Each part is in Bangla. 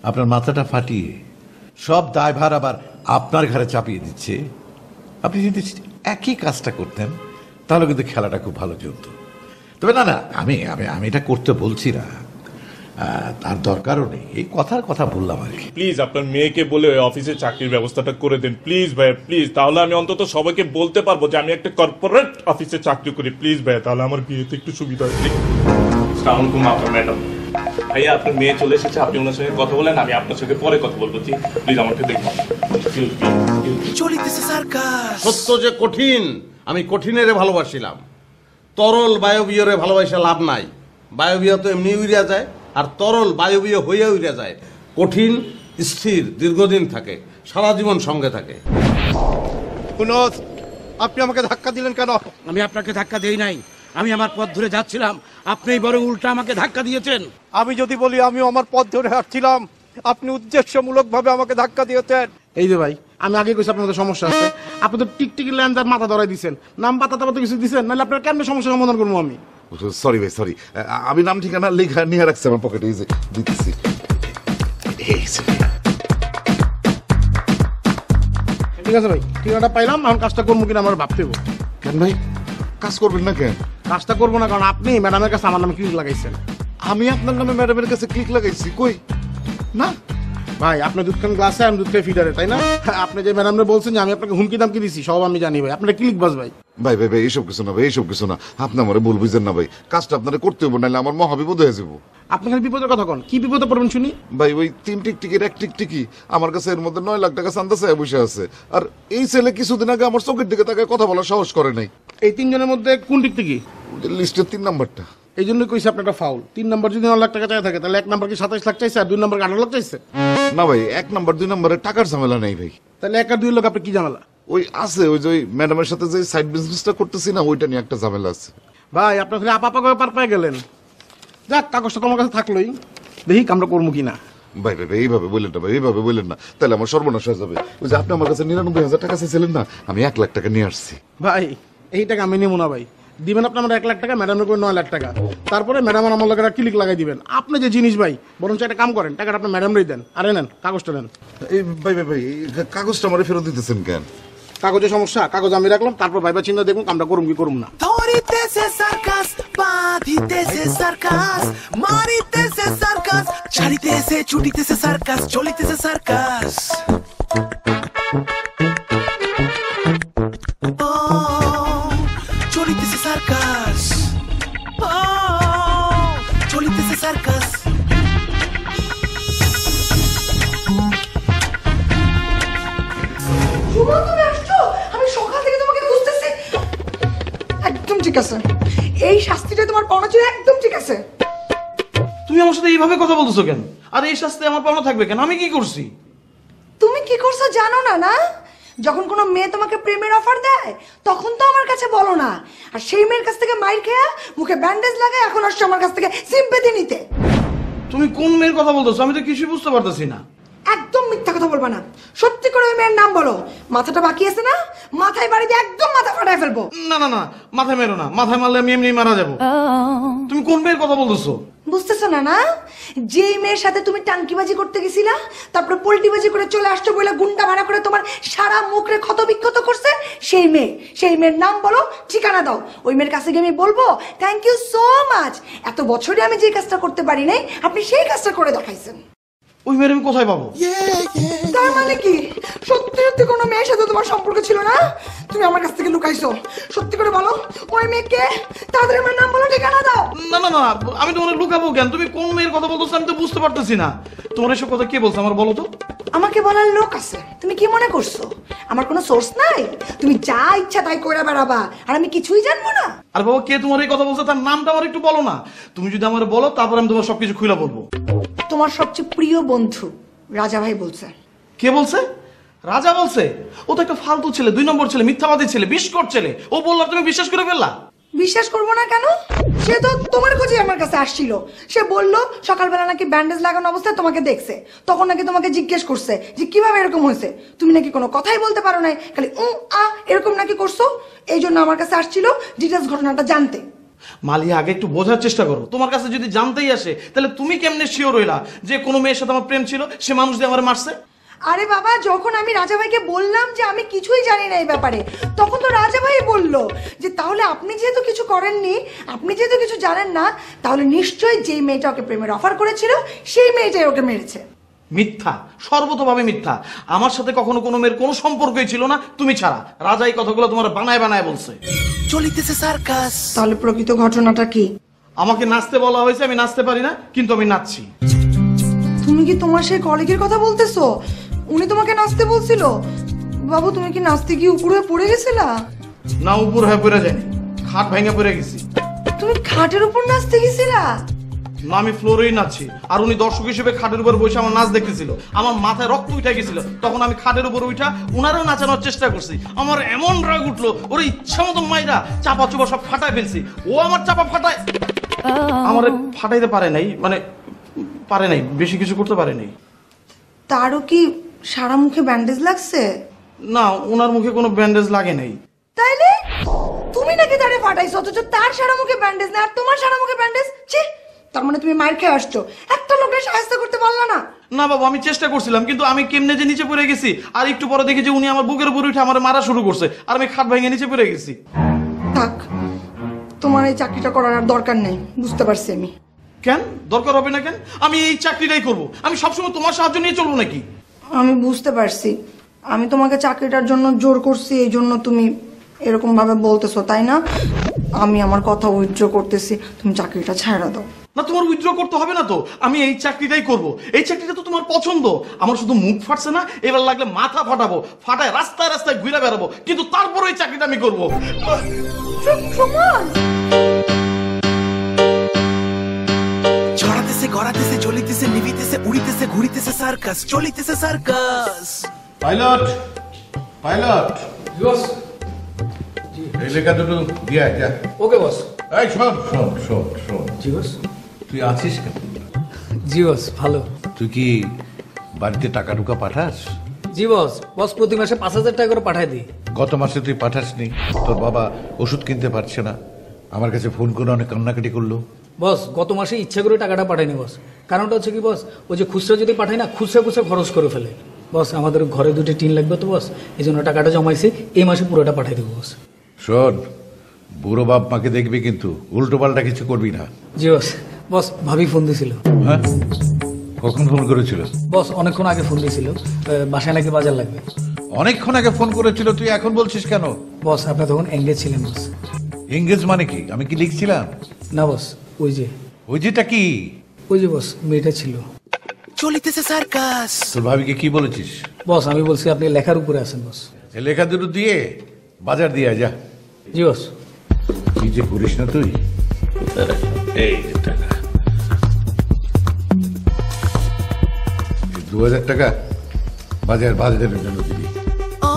আপনার মাথাটা ফাটিয়ে সব দায়ভার আবার আপনার ঘাড়ে চাপিয়ে দিচ্ছে। আপনি যদি একই কাজটা করতেন তাহলে কিন্তু খেলাটা খুব ভালো চলত। তবে না না, আমি আমি আমি এটা করতে বলছি না, তার দরকারও নেই, এই কথার কথা বললাম আর কি। প্লিজ আপনার মেয়েকে বলে ওই অফিসে চাকরির ব্যবস্থাটা করে দেন প্লিজ ভাইয়া, প্লিজ। তাহলে আমি অন্তত সবাইকে বলতে পারবো যে আমি একটা কর্পোরেট অফিসে চাকরি করি। প্লিজ ভাইয়া, তাহলে আমার বিয়েতে একটু সুবিধা হয়। আসসালামু আলাইকুম আপনার ম্যাডাম। ভাইয়া আপনার মেয়ে চলে এসেছে, আপনি ওনার সঙ্গে কথা বলেন, আমি আপনার সঙ্গে পরে কথা বলবো। প্লিজ আমাকে দেখুন। সত্য যে কঠিন, আমি কঠিনেরে ভালোবাসিলাম। তরল বায়বীয়রে ভালোবাসা লাভ নাই। বায়বীয় তো এমনি উড়িয়া যায়, আর তরল বায়বীয় হইয়া উড়িয়া যায়। কঠিন স্থির দীর্ঘদিন থাকে, সারা জীবন সঙ্গে থাকে। আপনি আমাকে ধাক্কা দিলেন কেন? আমি আপনাকে ধাক্কা দেই নাই, আমি আমার পথ ধরে যাচ্ছিলাম, আপনি বরং উল্টা আমাকে ধাক্কা দিয়েছেন। আমি যদি বলি আমি আমার পথ ধরে হাঁটছিলাম, আপনি উদ্দেশ্যমূলক ভাবে আমাকে ধাক্কা দিয়েছেন। এই যে ভাই, আমি আগে কইছি আপনাদের সমস্যা আছে, আপনি তো টিকটিকি ল্যান্ডার মাথা ধরাই দিচ্ছেন, নাম পাতা তো কিছু দিচ্ছেন, নাহলে আপনার কেমন সমস্যার সমাধান করবো আমি? সরি ভাই, সরি। আমি নাম ঠিকানা লেখা নিয়ে রাখছি আমার পকেটে, এই যে দিতেছি। ঠিক আছে ভাই, ঠিকানাটা পাইলাম, এখন কাজটা করবো কিনা আমার ভাবতে হবে। কেন ভাই, কাজ করবেন না কেন? কাজটা করবো না কারণ আপনি ম্যাডামের কাছে আমার নামে ক্লিক লাগাইছেন। আমি আপনার নামে ম্যাডামের কাছে ক্লিক লাগাইছি? কই না ভাই, আপনি দুধ খান গ্লাসে, আমি দুধ খাই ফিডারে, তাই না? আপনি যে ম্যাডামরে বলছেন যে আমি আপনাকে হুমকি দামকি দিছি, সব আমি জানি ভাই, আপনার ক্লিক বাস ভাই। ভাই ভাই ভাই, এইসব কিছু না ভাই, এইসব কিছু না। আপনি আমারে ভুল বুঝেন না ভাই, কাজটা আপনারা করতে হবে, নাহলে আমার মহা বিপদ হয়ে যাবো। আপনি খালি বিপদের কথা কন, কি বিপদে পড়বেন শুনি? ভাই ওই 3 টিকটিকির 1 টিকটিকি আমার কাছে এর মধ্যে 9 লাখ টাকা চান্দা চাই বসে আছে। আর এই ছেলে কিছুদিন আগে আমার চোখের দিকে তাকে কথা বলার সাহস করে নাই। এই তিনজনের মধ্যে কোন টিকটিকি? লিস্টের 3 নাম্বারটা। এই জন্যই কইছি আপনার একটা ফাউল। 3 নাম্বার যদি 9 লাখ টাকা চাই থাকে, তাহলে 1 নাম্বার কি 27 লাখ চাইছে, আর 2 নাম্বার 18 লাখ চাইছে? না ভাই, 1 নাম্বার 2 নাম্বারে টাকার ঝামেলা নেই ভাই। তাহলে 1 আর 2 লোক আপনি কি ঝামেলা? ওই আছে, ওই যে ওই ম্যাডামের সাথে যে সাইড বিজনেসটা করতেছি না, ওইটা নিয়ে একটা ঝামেলা আছে। ভাই, আপনার খালি আপা করে পার পেয়ে গেলেন। যাক, কাগজটা তোমার কাছে থাকলোই, দেখি কামটা করবো কিনা। ভাই ভাই ভাই, এইভাবে বললেন না ভাই, এইভাবে বললেন না, তাহলে আমার সর্বনাশ হয়ে যাবে। ওই যে আপনি আমার কাছে 99,000 টাকা চাইছিলেন না, আমি 1 লাখ টাকা নিয়ে আসছি। ভাই, এই টাকা আমি নেবো না ভাই। দিবেন আপনি আমার 1 লাখ টাকা, ম্যাডামের করে 9 লাখ টাকা, তারপরে ম্যাডাম আমার লোকের ক্লিক লাগাই দিবেন। আপনি যে জিনিস ভাই, বরঞ্চ একটা কাম করেন, টাকাটা আপনি ম্যাডামরাই দেন। আরে নেন, কাগজটা নেন। এই ভাই ভাই ভাই, কাগজটা আমারে ফেরত দিতেছেন কেন? কাগজের সমস্যা, কাগজ আমি রাখলাম, তারপর ভাইবা চিন্তা দেখুন কামটা করুম কি করুম না। ধরিতেছে সার্কাস, বাঁধিতেছে সার্কাস, মারিতেছে সার্কাস, ছাড়িতেছে ছুটিতেছে সার্কাস, চলিতেছে সার্কাস। চলিতেছে সার্কাস, চলিতেছে সার্কাস। আমি সকাল থেকে তোমাকে খুঁজতেছি। একদম ঠিক আছে, এই শাস্তিটা তোমার পাওনা ছিল, একদম ঠিক আছে। তুমি আমার সাথে এইভাবে কথা বলতেছো কেন? আর এই শাস্তি আমার পাওনা থাকবে কেন? আমি কি করছি? তুমি কি করছো জানো না? না, যখন কোনো মেয়ে তোমাকে প্রেমের অফার দেয় তখন তো আমার কাছে বলো না, আর সেই মেয়ের কাছ থেকে মাইর খেয়ে মুখে ব্যান্ডেজ লাগায় এখন আসছো আমার কাছ থেকে সিম্পেথি নিতে। তুমি কোন মেয়ের কথা বলতেছো? আমি তো কিছুই বুঝতে পারতেছি না। একদম মিথ্যা কথা বলবা না, সত্যি করে ওই মেয়ের নাম বলো। মাথাটা বাকি আছে না, মাথায় বাড়ি দিয়ে একদম মাথা ফাটায় ফেলবো। না না না, মাথায় মেরো না, মাথায় মারলে আমি এমনি মারা যাবো। তুমি কোন মেয়ের কথা বলতেছো? বুঝতেছো না? না, যেই মেয়ের সাথে তুমি টাঙ্কিবাজি করতে গেছিলা, তারপরে পোল্টিবাজি করে চলে আসছো বলে গুন্ডা ভাড়া করে তোমার সারা মুখরে ক্ষত বিক্ষত করছে, সেই মেয়ে। সেই মেয়ের নাম বলো, ঠিকানা দাও। ওই মেয়ের কাছে গিয়ে আমি বলবো থ্যাংক ইউ সো মাচ, এত বছরে আমি যে কাজটা করতে পারি নাই আপনি সেই কাজটা করে দেখাইছেন। ওই মেয়ের আমি কোথায় পাবো? তার মানে কি সত্যি সত্যি কোনো মেয়ের সাথে তোমার সম্পর্ক ছিল না? তুমি আমার কাছ থেকে লুকাইছো, সত্যি করে বলো ওই মেয়েকে। তাড়াতাড়ি আমার নাম বলো, ঠিকানা দাও। না না না, আমি তোমার লুকাবো কেন? তুমি কোন মেয়ের কথা বলতেছো আমি তো বুঝতে পারতেছি না। তোমার এসব কথা কে বলছো আমার বলো তো? আমাকে বলার লোক আছে, তুমি কি মনে করছো আমার কোনো সোর্স নাই? তুমি যা ইচ্ছা তাই করে বেড়াবা, আর আমি কিছুই জানবো না? আর বাবা, কে তোমার এই কথা বলছে তার নামটা আমার একটু বলো না। তুমি যদি আমার বলো, তারপর আমি তোমার সবকিছু খুলে বলবো। তোমার সবচেয়ে প্রিয় বন্ধু রাজা ভাই বলছে। কে বলছে? রাজা বলছে? ও তো একটা ফালতু ছেলে, 2 নম্বর ছেলে, মিথ্যাবাদী ছেলে, বিস্কট ছেলে। ও বললো তুমি বিশ্বাস করে ফেললা? বিশ্বাস করবো না কেন? সে তো তোমার খোঁজে আমার কাছে আসছিল। সে বললো সকালবেলা নাকি ব্যান্ডেজ লাগানো অবস্থায় তোমাকে দেখছে, তখন নাকি তোমাকে জিজ্ঞেস করছে যে কিভাবে এরকম হয়েছে। তুমি নাকি কোনো কথাই বলতে পারো নাই, খালি এরকম নাকি করছো। এই জন্য আমার কাছে আসছিল ডিটেলস ঘটনাটা জানতে। মালিয়া আগে একটু বোঝার চেষ্টা করো। তোমার কাছে যদি জানতেই আসে তাহলে তুমি কেমনে শিওর হইলা যে কোনো মেয়ের সাথে আমার প্রেম ছিল, সে মানুষ দিয়ে আমার মারছে? আরে বাবা, যখন আমি রাজা ভাইকে বললাম যে আমি কিছুই জানি না এই ব্যাপারে, তখন তো রাজা ভাই বলল যে তাহলে আপনি যেহেতু কিছু করেননি, আপনি যেহেতু কিছু জানেন না, তাহলে নিশ্চয়ই যেই মেয়েটা ওকে প্রেমের অফার করেছিল সেই মেয়েটাই ওকে মেরেছে। মিথ্যা, সর্বতভাবে মিথ্যা। আমার সাথে কখনো কোনো মেয়ের কোনো সম্পর্কই ছিল না, তুমি ছাড়া। রাজা এই কথাগুলো তোমার বানায় বানায় বলছে। চলিতেছে সার্কাস। তাহলে প্রকৃত ঘটনাটা কি? আমাকে নাচতে বলা হয়েছে, আমি নাচতে পারি না, কিন্তু আমি নাচছি। তুমি কি তোমার সেই কলিগের কথা বলতেছো? উনি তোমাকে নাচতে বলছিল? বাবু, তুমি কি নাচতে গিয়ে উপর হয়ে পড়ে গেছিলা? না, উপর হয়ে পড়ে যায়নি, খাট ভেঙে পড়ে গেছি। তুমি খাটের উপর নাচতে গেছিলা? না, আমি ফ্লোরেই নাচছি, আর উনি দর্শক হিসেবে খাটের উপর বসে আমার নাচ দেখতেছিল। আমার মাথায় রক্ত উঠে গেছিল, তখন আমি খাটের উপর উঠা উনারও নাচানোর চেষ্টা করছি। আমার এমন রাগ উঠলো, ওর ইচ্ছা মতো মাইরা চাপা চুপা সব ফাটায় ফেলছি। ও আমার চাপা ফাটায়, আমার ফাটাইতে পারে নাই, মানে পারে নাই, বেশি কিছু করতে পারে নাই। তারও কি সারা মুখে ব্যান্ডেজ লাগছে? না, ওনার মুখে কোনো ব্যান্ডেজ লাগে নাই। তাইলে তুমি নাকি তারে ফাটাইছো, অথচ তার সারা মুখে ব্যান্ডেজ না আর তোমার সারা মুখে ব্যান্ডেজ? ছি! তার মানে তুমি মার খেয়ে আসছো, একটা লোকের সাহায্য করতে পারলা না? না বাবা, আমি চেষ্টা করছিলাম, কিন্তু আমি কেমনে যে নিচে পড়ে গেছি, আর একটু পরে দেখি যে উনি আমার বুকের উপর উঠে আমার মারা শুরু করছে, আর আমি খাট ভেঙে নিচে পড়ে গেছি। থাক, তোমার এই চাকরিটা করার আর দরকার নেই, বুঝতে পারছি আমি। কেন দরকার হবে না? কেন? আমি এই চাকরিটাই করব। আমি সবসময় তোমার সাহায্য নিয়ে চলবো নাকি? আমি বুঝতে পারছি, আমি তোমাকে চাকরিটার জন্য জোর করছি, এই জন্য তুমি এরকম ভাবে বলতেছো, তাই না? আমি আমার কথা উইথড্র করতেছি, তুমি চাকরিটা ছাড়া দাও। না, তোমার উইথড্র করতে হবে না তো, আমি এই চাকরিটাই করব। এই চাকরিটা তো তোমার পছন্দ। আমার শুধু মুখ ফাটছে না, এবার লাগলে মাথা ফাটাবো, ফাটায় রাস্তায় রাস্তায় ঘুরে বেড়াবো, কিন্তু তারপর এই চাকরিটা আমি করবো। ছড়াতেছে, গড়াতেছে, জ্বলিতেছে, নিভিতেছে, উড়িতেছে, ঘুরিতেছে সার্কাস। চলিতেছে সার্কাস। পাইলট, পাইলট, এই লেখা দুটো দিয়ে আয়, যা। ওকে বস। এই শোন শোন শোন শোন, জি বস। তুই আছিস কেন? জি বস, ভালো। তুই কি বাড়িতে টাকা টুকা পাঠাস? জি বস, বস প্রতি মাসে 5,000 টাকা করে পাঠায় দিই। গত মাসে তুই পাঠাসনি, তোর বাবা ওষুধ কিনতে পারছে না, আমার কাছে ফোন করে অনেক কান্নাকাটি করলো। বস গত মাসে ইচ্ছা করে টাকাটা পাঠায়নি বস। কারণটা হচ্ছে কি বস, ওই যে খুচরা যদি পাঠায় না, খুচরা খুচরা খরচ করে ফেলে। বস আমাদের ঘরে 2টি টিন লাগবে তো বস, এই জন্য টাকাটা জমাইছি, এই মাসে পুরোটা পাঠাই দেবো বস। শোন, বুড়ো বাপ মাকে দেখবি কিন্তু, উল্টো পাল্টা কিছু করবি না। জি বস। বস ভাবি ফোন দিছিল। হ্যাঁ, কখন ফোন করেছিল? বস অনেকক্ষণ আগে ফোন দিয়েছিল, বাসায় নাকি বাজার লাগবে। অনেকক্ষণ আগে ফোন করেছিল, তুই এখন বলছিস কেন? বস আপনি তখন এঙ্গেজ ছিলেন বস। এঙ্গেজ মানে কি? আমি কি লিখছিলাম? না বস, ওই যে ওই যেটা কি? ওই যে বস মেয়েটা ছিল। চলিতেছে সার্কাস। তোর ভাবিকে কি বলেছিস? বস আমি বলছি আপনি লেখার উপরে আছেন বস। এই লেখা দুটো দিয়ে বাজার দিয়ে আয়, যা। জি বস। কি যে করিস না তুই। এই যে টাকা, 2,000 টাকা বাজারের জন্য দিবি। ও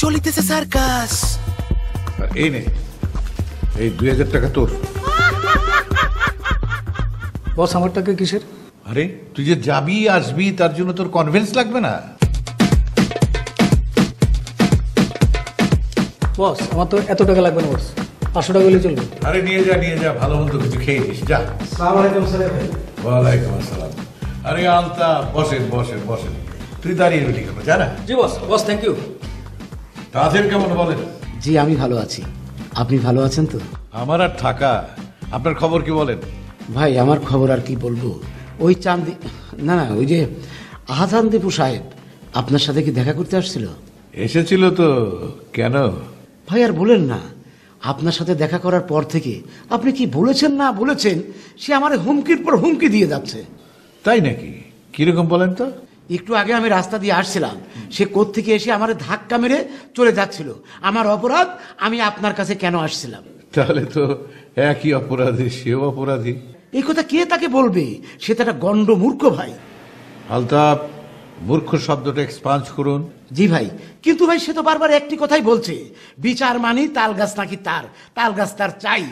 চলিতেছে সার্কাস। আর এই নে, এই 2,000 টাকা তোর। বস আমার টাকা কিসের? আরে তুই যে যাবি আসবি, তার জন্য তোর কনভেন্স লাগবে না? বস আমার তো এত টাকা লাগবে না বস, 500 টাকা হলেই চলবে। আরে নিয়ে যা, ভালো মন্দ কিছু খেয়ে নিস, যা। আসসালামু আলাইকুম স্যার। ওয়ালাইকুম আসসালাম। আরে আলতা, বসেন বসেন বসেন। তুই দাঁড়িয়ে রইলি কেন, যা না। জি বস। Boss thank you. তাদের কেমন বলেন? জি আমি ভালো আছি, আপনি ভালো আছেন তো? আমার আর থাকা, আপনার খবর কি বলেন? ভাই আমার খবর আর কি বলবো, ওই চাঁদি না না ওই যে আহাজান দীপু সাহেব আপনার সাথে কি দেখা করতে আসছিল? এসেছিল তো, কেন? ভাই আর বলেন না, আপনার সাথে দেখা করার পর থেকে আপনি কি বলেছেন না বলেছেন, সে আমার হুমকির পর হুমকি দিয়ে যাচ্ছে। তাই নাকি? কিরকম বলেন তো? একটু আগে আমি রাস্তা দিয়ে আসছিলাম, সে কোত্থেকে এসে আমার ধাক্কা মেরে চলে যাচ্ছিল। আমার অপরাধ, আমি আপনার কাছে কেন আসছিলাম। তাহলে তো একই অপরাধী, সেও অপরাধী। এই কথা কে তাকে বলবে? সে তো একটা গন্ড মূর্খ ভাই। আলতাপ, মূর্খ শব্দটা এক্সপাঞ্জ করুন। জি ভাই, কিন্তু ভাই সে তো বারবার একটি কথাই বলছে, বিচার মানি তাল গাছ নাকি তার, তাল গাছ তার চাই।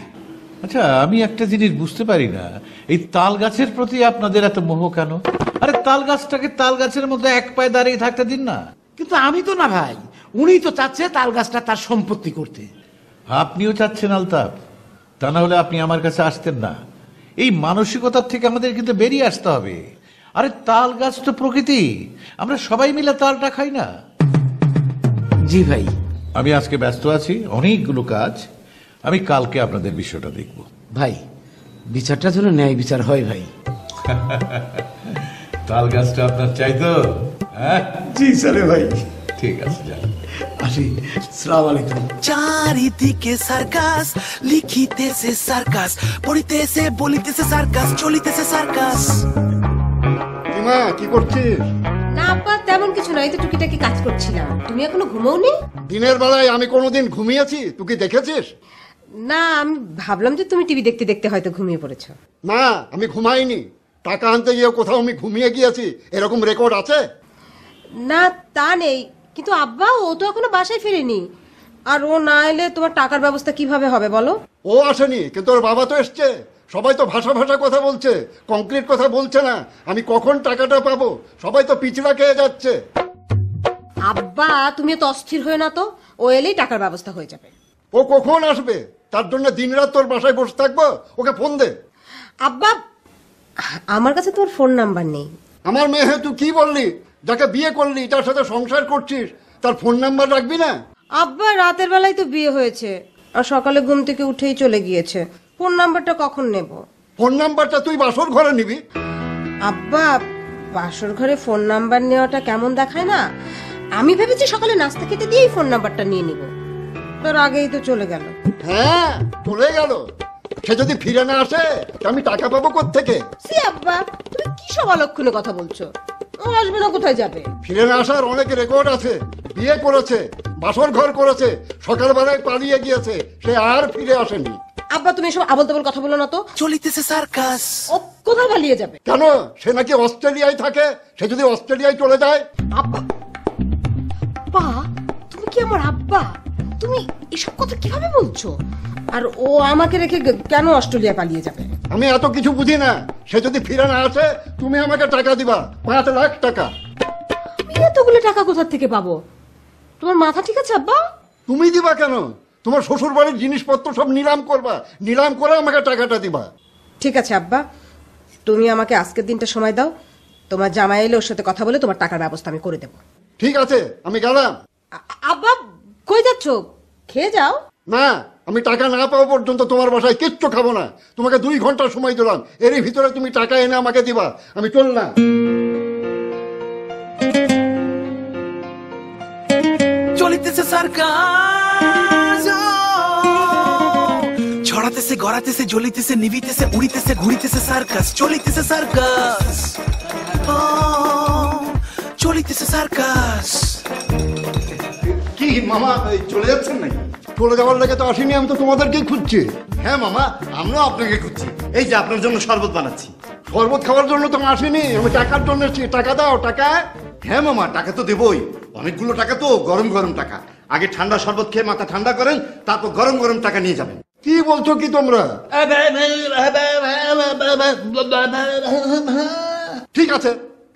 আচ্ছা, আমি একটা জিনিস বুঝতে পারি না, এই তাল গাছের প্রতি আপনাদের এত মোহ কেন? আরে তাল গাছটাকে তাল গাছের মধ্যে এক পায়ে দাঁড়িয়ে থাকতে দিন না। কিন্তু আমি তো না ভাই, উনি তো চাচ্ছে তাল গাছটা তার সম্পত্তি করতে। আপনিও চাচ্ছেন আলতাপ? তা না হলে আপনি আমার কাছে আসতেন না। এই মানসিকতার থেকে আমাদের কিন্তু বেরিয়ে আসতে হবে। আরে তাল গাছ তো প্রকৃতি, আমরা সবাই মিলে তালটা খাই না? জি ভাই। আমি আজকে ব্যস্ত আছি, অনেকগুলো কাজ। আমি কালকে আপনাদের বিষয়টা দেখব। ভাই বিচারটা যেন ন্যায় বিচার হয় ভাই। তাল গাছটা আপনার চাই তো? হ্যাঁ জি স্যার ভাই। ঠিক আছে, যান। আসি, সালাম আলাইকুম। চারিদিকে সার্কাস, লিখিতেছে সার্কাস, পড়িতেছে বলিতেছে সার্কাস, চলিতেছে সার্কাস। মা কি করছিস? না আপা তেমন কিছু নয়, তো টুকিটাকি কাজ করছিলাম। তুমি এখনো ঘুমাওনি? দিনের বেলায় আমি কোনোদিন ঘুমিয়েছি? তুই কি দেখেছিস? না, আমি ভাবলাম যে তুমি টিভি দেখতে দেখতে হয়তো ঘুমিয়ে পড়েছো। না, আমি ঘুমাইনি। টাকা আনতে গিয়ে কোথাও আমি ঘুমিয়ে গিয়েছি এরকম রেকর্ড আছে? না তা নেই, কিন্তু আব্বা ও তো এখনো বাসায় ফেরেনি। আর ও না এলে তোমার টাকার ব্যবস্থা কিভাবে হবে বলো? ও আসেনি, কিন্তু ওর বাবা তো এসছে। সবাই তো ভাষা ভাষা কথা বলছে, কংক্রিট কথা বলছে না। আমি কখন টাকাটা পাবো? সবাই তো পিছড়া খেয়ে যাচ্ছে। আব্বা তুমি তো অস্থির হয়ে না তো, ও এলেই টাকার ব্যবস্থা হয়ে যাবে। ও কখন আসবে? তার জন্য দিনরাত তোর বাসায় বসে থাকবো? ওকে ফোন দে। আব্বা আমার কাছে তোর ফোন নাম্বার নেই। আমার মেয়ে, তুই কি বললি? যাকে বিয়ে করলি, তার সাথে সংসার করছিস, তার ফোন নাম্বার রাখবি না? আব্বা রাতের বেলায় তো বিয়ে হয়েছে, আর সকালে ঘুম থেকে উঠেই চলে গিয়েছে। ফোন নাম্বারটা কখন নেব? ফোন নাম্বারটা তুই বাসর ঘরে নিবি? আব্বা বাসর ঘরে ফোন নাম্বার নেওয়াটা কেমন দেখায় না? আমি ভেবেছি সকালে নাস্তা খেতে দিয়েই ফোন নাম্বারটা নিয়ে নিব। তোর আগেই তো চলে গেল। হ্যাঁ চলে গেল। সে যদি ফিরে না আসে আমি টাকা পাবো কোত্থেকে? সি আব্বা তুমি কি সব অলক্ষণে কথা বলছো? ও আসবে না, কোথায় যাবে? ফিরে না আসার অনেক রেকর্ড আছে। বিয়ে করেছে, বাসর ঘর করেছে, সকালবেলায় পালিয়ে গিয়েছে, সে আর ফিরে আসেনি। আব্বা তুমি এসব আবল তাবল কথা বলো না তো। চলিতেছে সার্কাস। ও কোথায় পালিয়ে যাবে? কেন? সে নাকি অস্ট্রেলিয়ায় থাকে। সে যদি অস্ট্রেলিয়ায় চলে যায়? আব্বা আব্বা তুমি কি আমার আব্বা? তুমি এসব কথা কিভাবে বলছো? আর ও আমাকে রেখে কেন অস্ট্রেলিয়া পালিয়ে যাবে? আমি এত কিছু বুঝি না। সে যদি ফিরে না আসে তুমি আমাকে টাকা দিবা, 5 লাখ টাকা। আমি এতগুলো টাকা কোথা থেকে পাবো? তোমার মাথা ঠিক আছে আব্বা? তুমি দিবা কেন? তোমার শ্বশুর বাড়ির জিনিসপত্র সব নিলাম করবা, নিলাম করে আমাকে টাকাটা দিবা। ঠিক আছে আব্বা, তুমি আমাকে আজকের দিনটা সময় দাও। তোমার জামাই এলে ওর সাথে কথা বলে তোমার টাকার ব্যবস্থা আমি করে দেবো। ঠিক আছে, আমি গেলাম। আব্বা কই যাচ্ছ? খেয়ে যাও। না, আমি টাকা না পাওয়া পর্যন্ত তোমার বাসায় কিচ্ছু খাবো না। তোমাকে 2 ঘন্টা সময় দিলাম, এরই ভিতরে তুমি টাকা এনে আমাকে দিবা। আমি চললাম। চলিতেছে সার্কাস, ছড়াতেছে গড়াতেছে জ্বলিতেছে নিভিতেছে উড়িতেছে ঘুরিতেছে সার্কাস, চলিতেছে সার্কাস, চলিতেছে সার্কাস। কি মামা, চলে যাচ্ছেন নাকি? চলে যাওয়ার লেগে তো আসিনি, আমি তো তোমাদেরকেই খুঁজছি। হ্যাঁ মামা, আমরাও আপনাকে খুঁজছি। এই যে আপনার জন্য শরবত বানাচ্ছি। শরবত খাওয়ার জন্য তো আসিনি, আমি টাকার জন্য এসেছি। টাকা দাও, টাকা। হ্যাঁ মামা, টাকা তো দেবই। অনেকগুলো টাকা তো, গরম গরম টাকা। আগে ঠান্ডা শরবত খেয়ে মাথা ঠান্ডা করেন, তারপর গরম গরম টাকা নিয়ে যাবেন। কি বলছো কি তোমরা? ঠিক আছে,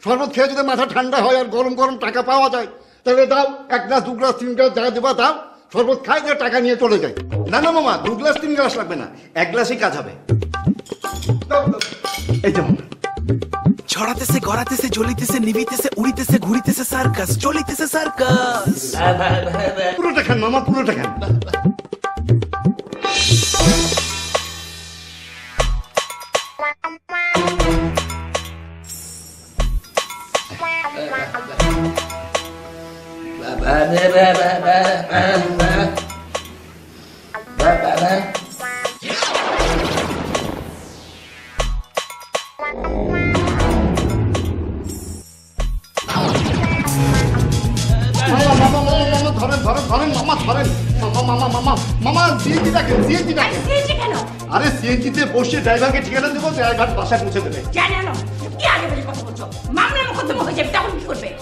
শরবত খেয়ে যদি মাথা ঠান্ডা হয় আর গরম গরম টাকা পাওয়া যায়, তাহলে দাও। 1 গ্লাস 2 গ্লাস 3 গ্লাস যা দেবা দাও। শরবত খাই দিয়ে টাকা নিয়ে চলে যাই। না না মামা, 2 গ্লাস 3 গ্লাস লাগবে না, 1 গ্লাসই কাজ হবে। এই যেমন ছড়াতেছে গড়াতেছে জ্বলিতেছে নিভিতেছে উড়িতেছে ঘুরিতেছে সার্কাস, চলিতেছে সার্কাস। পুরোটা খান মামা, পুরোটা খান। আরে সিএনজিতে বসে ড্রাইভারকে ঠিকানা দেবো, ড্রাইভার বাসায় পৌঁছে দেবে।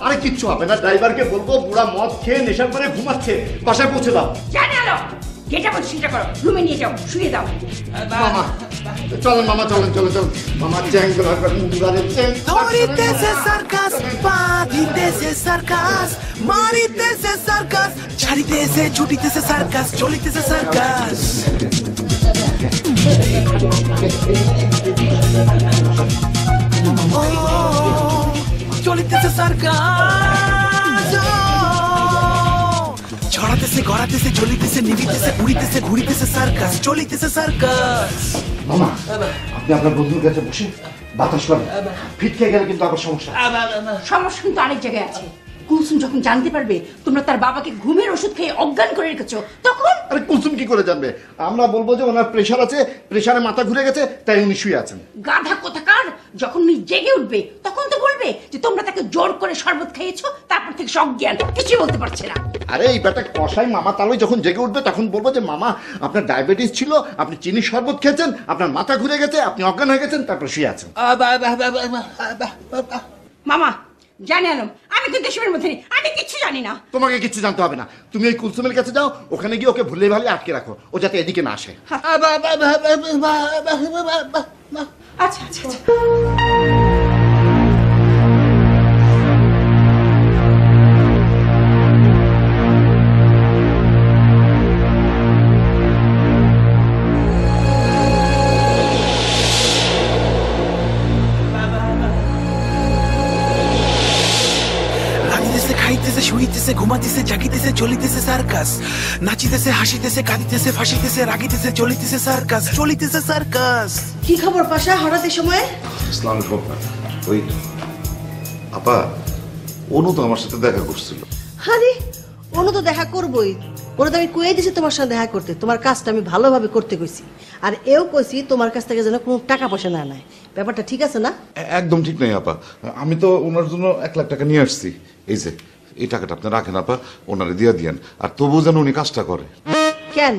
আরে কিচ্ছু হবে না, ড্রাইভারকে বলবো বুড়া মদ খেয়ে নেশা করে ঘুমাচ্ছে, বাসায় পৌঁছে দাও। মামা চলেন, মামা চলেন চলেন চলেন। মামা ধরিতেছে সার্কাস, বাঁধিতেছে সার্কাস, মারিতেছে সার্কাস, ছাড়িতেছে ছুটিতেছে সার্কাস, চলিতেছে সার্কাস। চলিতেছে সার্কাস, ছড়াতেছে গড়াতেছে জ্বলিতেছে নিভিতেছে উড়িতেছে ঘুরিতেছে সার্কাস, চলিতেছে সার্কাস। মামা আপনি আপনার বন্ধুর কাছে বসে বাতাস পাবেন, ফিটকে গেলে কিন্তু আবার সমস্যা। সমস্যা কিন্তু আরেক জায়গায় আছে। কুলসুম যখন জানতে পারবে তোমরা তার বাবাকে ঘুমের ওষুধ খেয়ে অজ্ঞান করে রেখেছো, তখন আরে কুলসুম কি করে জানবে? আমরা বলবো যে ওনার প্রেশার আছে, প্রেশারে মাথা ঘুরে গেছে, তাই উনি শুয়ে আছেন। গাধা কোথাকার, যখন উনি জেগে উঠবে তখন তো বলবে যে তোমরা তাকে জোর করে শরবত খাইয়েছো, তারপর থেকে অজ্ঞান, কিছুই বলতে পারছে না। আরে এই বেটা কষাই মামা তালই যখন জেগে উঠবে তখন বলবো যে মামা আপনার ডায়াবেটিস ছিল, আপনি চিনি শরবত খেয়েছেন, আপনার মাথা ঘুরে গেছে, আপনি অজ্ঞান হয়ে গেছেন, তারপর শুয়ে আছেন। মামা জানি আলম, আমি কিন্তু এসবের মধ্যে নেই, আমি কিছু জানি না। তোমাকে কিছু জানতে হবে না, তুমি এই কুলসুমের কাছে যাও, ওখানে গিয়ে ওকে ভুলে ভালে আটকে রাখো, ও যাতে এদিকে না আসে। আচ্ছা আচ্ছা আচ্ছা। খাইতেছে শুইতেছে ঘুমাতেছে জাগিতেছে চলিতেছে সার্কাস, নাচিতেছে হাসিতেছে কাঁদিতেছে ফাঁসিতেছে রাগিতেছে চলিতেছে সার্কাস, চলিতেছে সার্কাস। কি খবর পাশা হঠাৎ এই সময়ে? আসসালামু আলাইকুম। ওই আপা অনু তো আমার সাথে দেখা করছিল। আরে অনু তো দেখা করবই, ওরা তো আমি কয়ে দিছি তোমার সাথে দেখা করতে, তোমার কাজটা আমি ভালোভাবে করতে কইছি, আর এও কইছি তোমার কাছ থেকে যেন কোনো টাকা পয়সা না নেয়। ব্যাপারটা ঠিক আছে না? একদম ঠিক নাই আপা, আমি তো ওনার জন্য 1 লাখ টাকা নিয়ে আসছি। এই যে এই টাকাটা আপনি রাখেন আপা, ওনারে দিয়া দিয়েন, আর তবু যেন উনি কাজটা করে। কেন?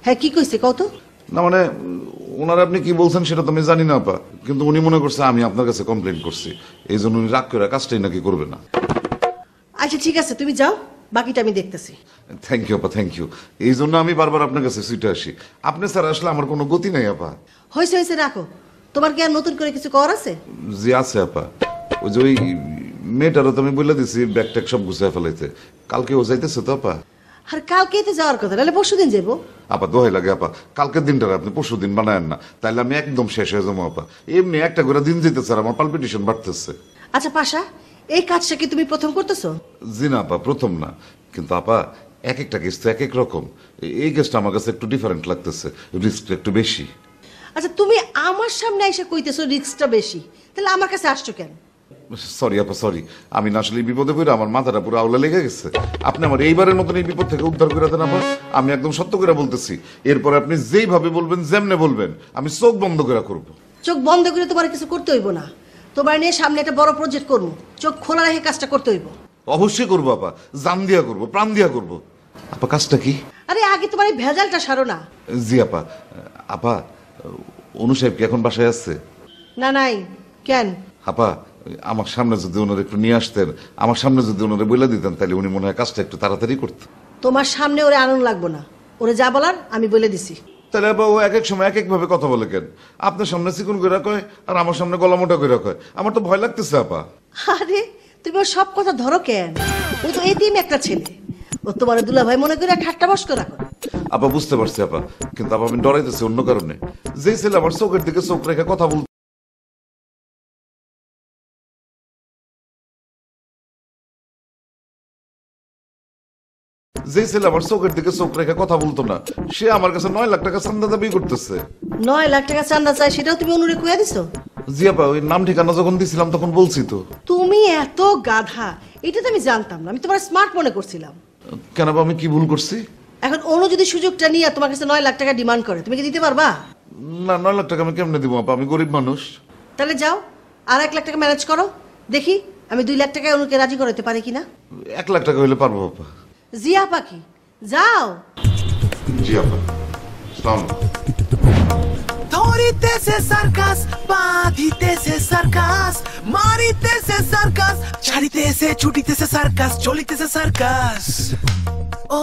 হ্যাঁ কি কইছে কত? না মানে ওনার আপনি কি বলছেন সেটা তো আমি জানি না আপা, কিন্তু উনি মনে করছে আমি আপনার কাছে কমপ্লেন করছি, এই জন্য উনি রাগ করে কাজটাই নাকি করবে না। আচ্ছা ঠিক আছে, তুমি যাও, বাকিটা আমি দেখতেছি। থ্যাংক ইউ আপা, থ্যাংক ইউ। এই জন্য আমি বারবার আপনার কাছে ছুটে আসি, আপনি স্যার আসলে আমার কোনো গতি নাই আপা। হয়েছে হয়েছে, রাখো। তোমার কি আর নতুন করে কিছু করার আছে? জি আছে আপা, ওই যে ওই মেয়েটারও তো আমি বলে দিছি ব্যাগ ট্যাগ সব গুছায় ফেলাইতে, কালকে ও যাইতেছে তো আপা। আর কালকেই তো যাওয়ার কথা, নাহলে পরশু দিন যাবো। আপা দোহাই লাগে আপা, কালকের দিনটা আপনি পরশু দিন বানায়েন না, তাইলে আমি একদম শেষ হয়ে যাবো আপা। এমনি একটা করে দিন যেতেছে আর আমার পালপিটেশন বাড়তেছে। আচ্ছা পাশা, এই কাজটা কি তুমি প্রথম করতেছো? জি না আপা, প্রথম না, কিন্তু আপা এক একটা কেস তো এক এক রকম, এই কেসটা আমার কাছে একটু ডিফারেন্ট লাগতেছে, রিস্ক একটু বেশি। আচ্ছা তুমি আমার সামনে এসে কইতেছো রিস্কটা বেশি, তাহলে আমার কাছে আসছো কেন? সরি আপা সরি, আমি না আসলে এই বিপদে পড়ে আমার মাথাটা পুরো আউলা লেগে গেছে। আপনি আমার এইবারের মতন এই বিপদ থেকে উদ্ধার করে দেন আপা, আমি একদম সত্য করে বলতেছি। এরপর আপনি যেইভাবে বলবেন যেমনে বলবেন আমি চোখ বন্ধ করে করব। চোখ বন্ধ করে তোমার কিছু করতে হইব না, তোমার নিয়ে সামনে একটা বড় প্রজেক্ট করবো, চোখ খোলা রেখে কাজটা করতে হইব। অবশ্যই করবো আপা, জান দিয়া করবো, প্রাণ দিয়া করবো। আপা কাজটা কি? আরে আগে তোমার এই ভেজালটা সারো না। জি আপা। আপা অনু সাহেব কি এখন বাসায় আসছে? না নাই। কেন? আপা আমার সামনে যদি ওনার একটু নিয়ে আসতেন, আমার সামনে যদি ওনারে বলে দিতেন, তাহলে উনি মনে হয় কাজটা একটু তাড়াতাড়ি করতেন। তোমার সামনে ওরে আনন্দ লাগবো না, ওরে যা বলার আমি বলে দিছি। তাহলে আপা ও এক এক সময় এক এক ভাবে কথা বলে কেন? আপনার সামনে চিকন করে কয় আর আমার সামনে গলা মোটা করে কয়, আমার তো ভয় লাগতেছে আপা। আরে তুমি ওর সব কথা ধরো কেন? ও তো এতিম একটা ছেলে, ও তোমার দুলাভাই মনে করে ঠাট্টা মস্করা করে। আপা বুঝতে পারছি আপা, কিন্তু আপা আমি ডরাইতেছি অন্য কারণে। যেই ছেলে আমার চোখের দিকে চোখ রেখে কথা বল, যে ছেলে আমার চোখের দিকে চোখ রেখে কথা বলতো না, সে আমার কাছে 9 লাখ টাকা চান্দা দাবি করতেছে। 9 লাখ টাকা চান্দা চাই, সেটাও তুমি অনুরে কইয়া দিছো? জি আপা, ওই নাম ঠিকানা যখন দিছিলাম তখন বলছি তো। তুমি এত গাধা, এটা তো আমি জানতাম না, আমি তোমার স্মার্ট মনে করছিলাম। কেন আপা, আমি কি ভুল করছি? এখন অনু যদি সুযোগটা নিয়ে তোমার কাছে 9 লাখ টাকা ডিমান্ড করে, তুমি কি দিতে পারবা? না, 9 লাখ টাকা আমি কেমনে দিব আপা, আমি গরিব মানুষ। তাহলে যাও আর 1 লাখ টাকা ম্যানেজ করো, দেখি আমি 2 লাখ টাকা অনুকে রাজি করাতে পারি কিনা। 1 লাখ টাকা হইলে পারবো আপা। জিয়া পাখি যাও। জি আপা, আসসালামু ধরিতেছে সার্কাস, বাঁধিতেছে সার্কাস, মারিতেছে সার্কাস, ছাড়িতেছে ছুটিতেছে সার্কাস, চলিতেছে সার্কাস, ও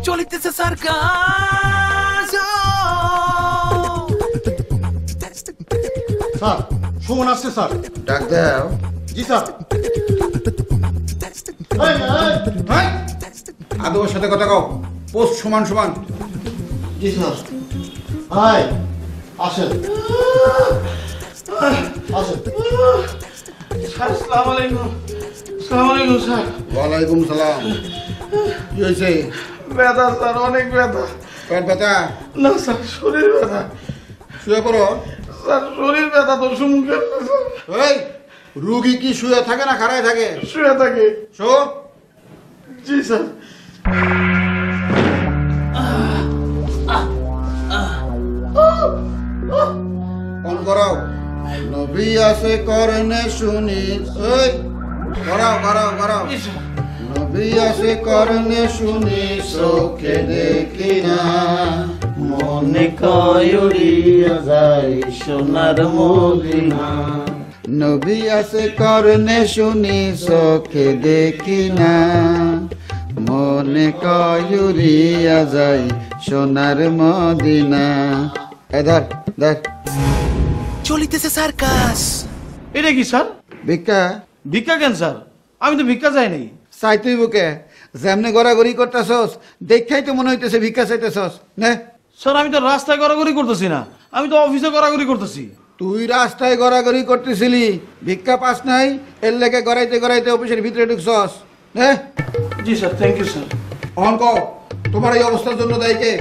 চলিতেছে সার্কাস। স্যার সুমন আসছে স্যার। ডাক দাও। জি স্যার। আদবের সাথে কথা কও, পোস্ট সমান সমান। জি স্যার। হাই আসেন আসেন। আসসালামু আলাইকুম। আসসালামু আলাইকুম স্যার। ওয়ালাইকুম সালাম। কি হয়েছে? ব্যথা স্যার, অনেক ব্যথা। পেট ব্যথা? না স্যার, শরীর ব্যথা। শুয়ে পড়ো। স্যার শরীর ব্যথা তো সুমুখে। এই রুগী কি শুয়ে থাকে না খাড়ায় থাকে? শুয়ে থাকে। শো। G sir. অন করাও। নবী আছে করনে শুনি। এই করাও করাও করাও। নবী আছে করনে শুনি চোখে দেখি না, মনে কয় উড়িয়া যায় সোনার মদিনা। নবী আছে করনে শুনি চোখে দেখি না, মনে কয় উড়িয়া যায় সোনার মদিনা। এধার দেখ। চলিতেছে সার্কাস। এটা কি স্যার? ভিক্ষা। ভিক্ষা কেন স্যার? আমি তো ভিক্ষা চাই নাই। চাইতেই বুকে যেমনে গড়াগড়ি করতেছস দেখাই তো মনে হইতেছে ভিক্ষা চাইতেছস। নে স্যার আমি তো রাস্তায় গড়াগড়ি করতেছি না, আমি তো অফিসে গড়াগড়ি করতেছি। তুই রাস্তায় গড়াগড়ি করতেছিলি, ভিক্ষা পাস নাই, এর লেগে গড়াইতে গড়াইতে অফিসের ভিতরে ঢুকছস। নে। জি স্যার, থ্যাংক ইউ স্যার। অঙ্ক তোমার এই অবস্থার জন্য দায়ী কে?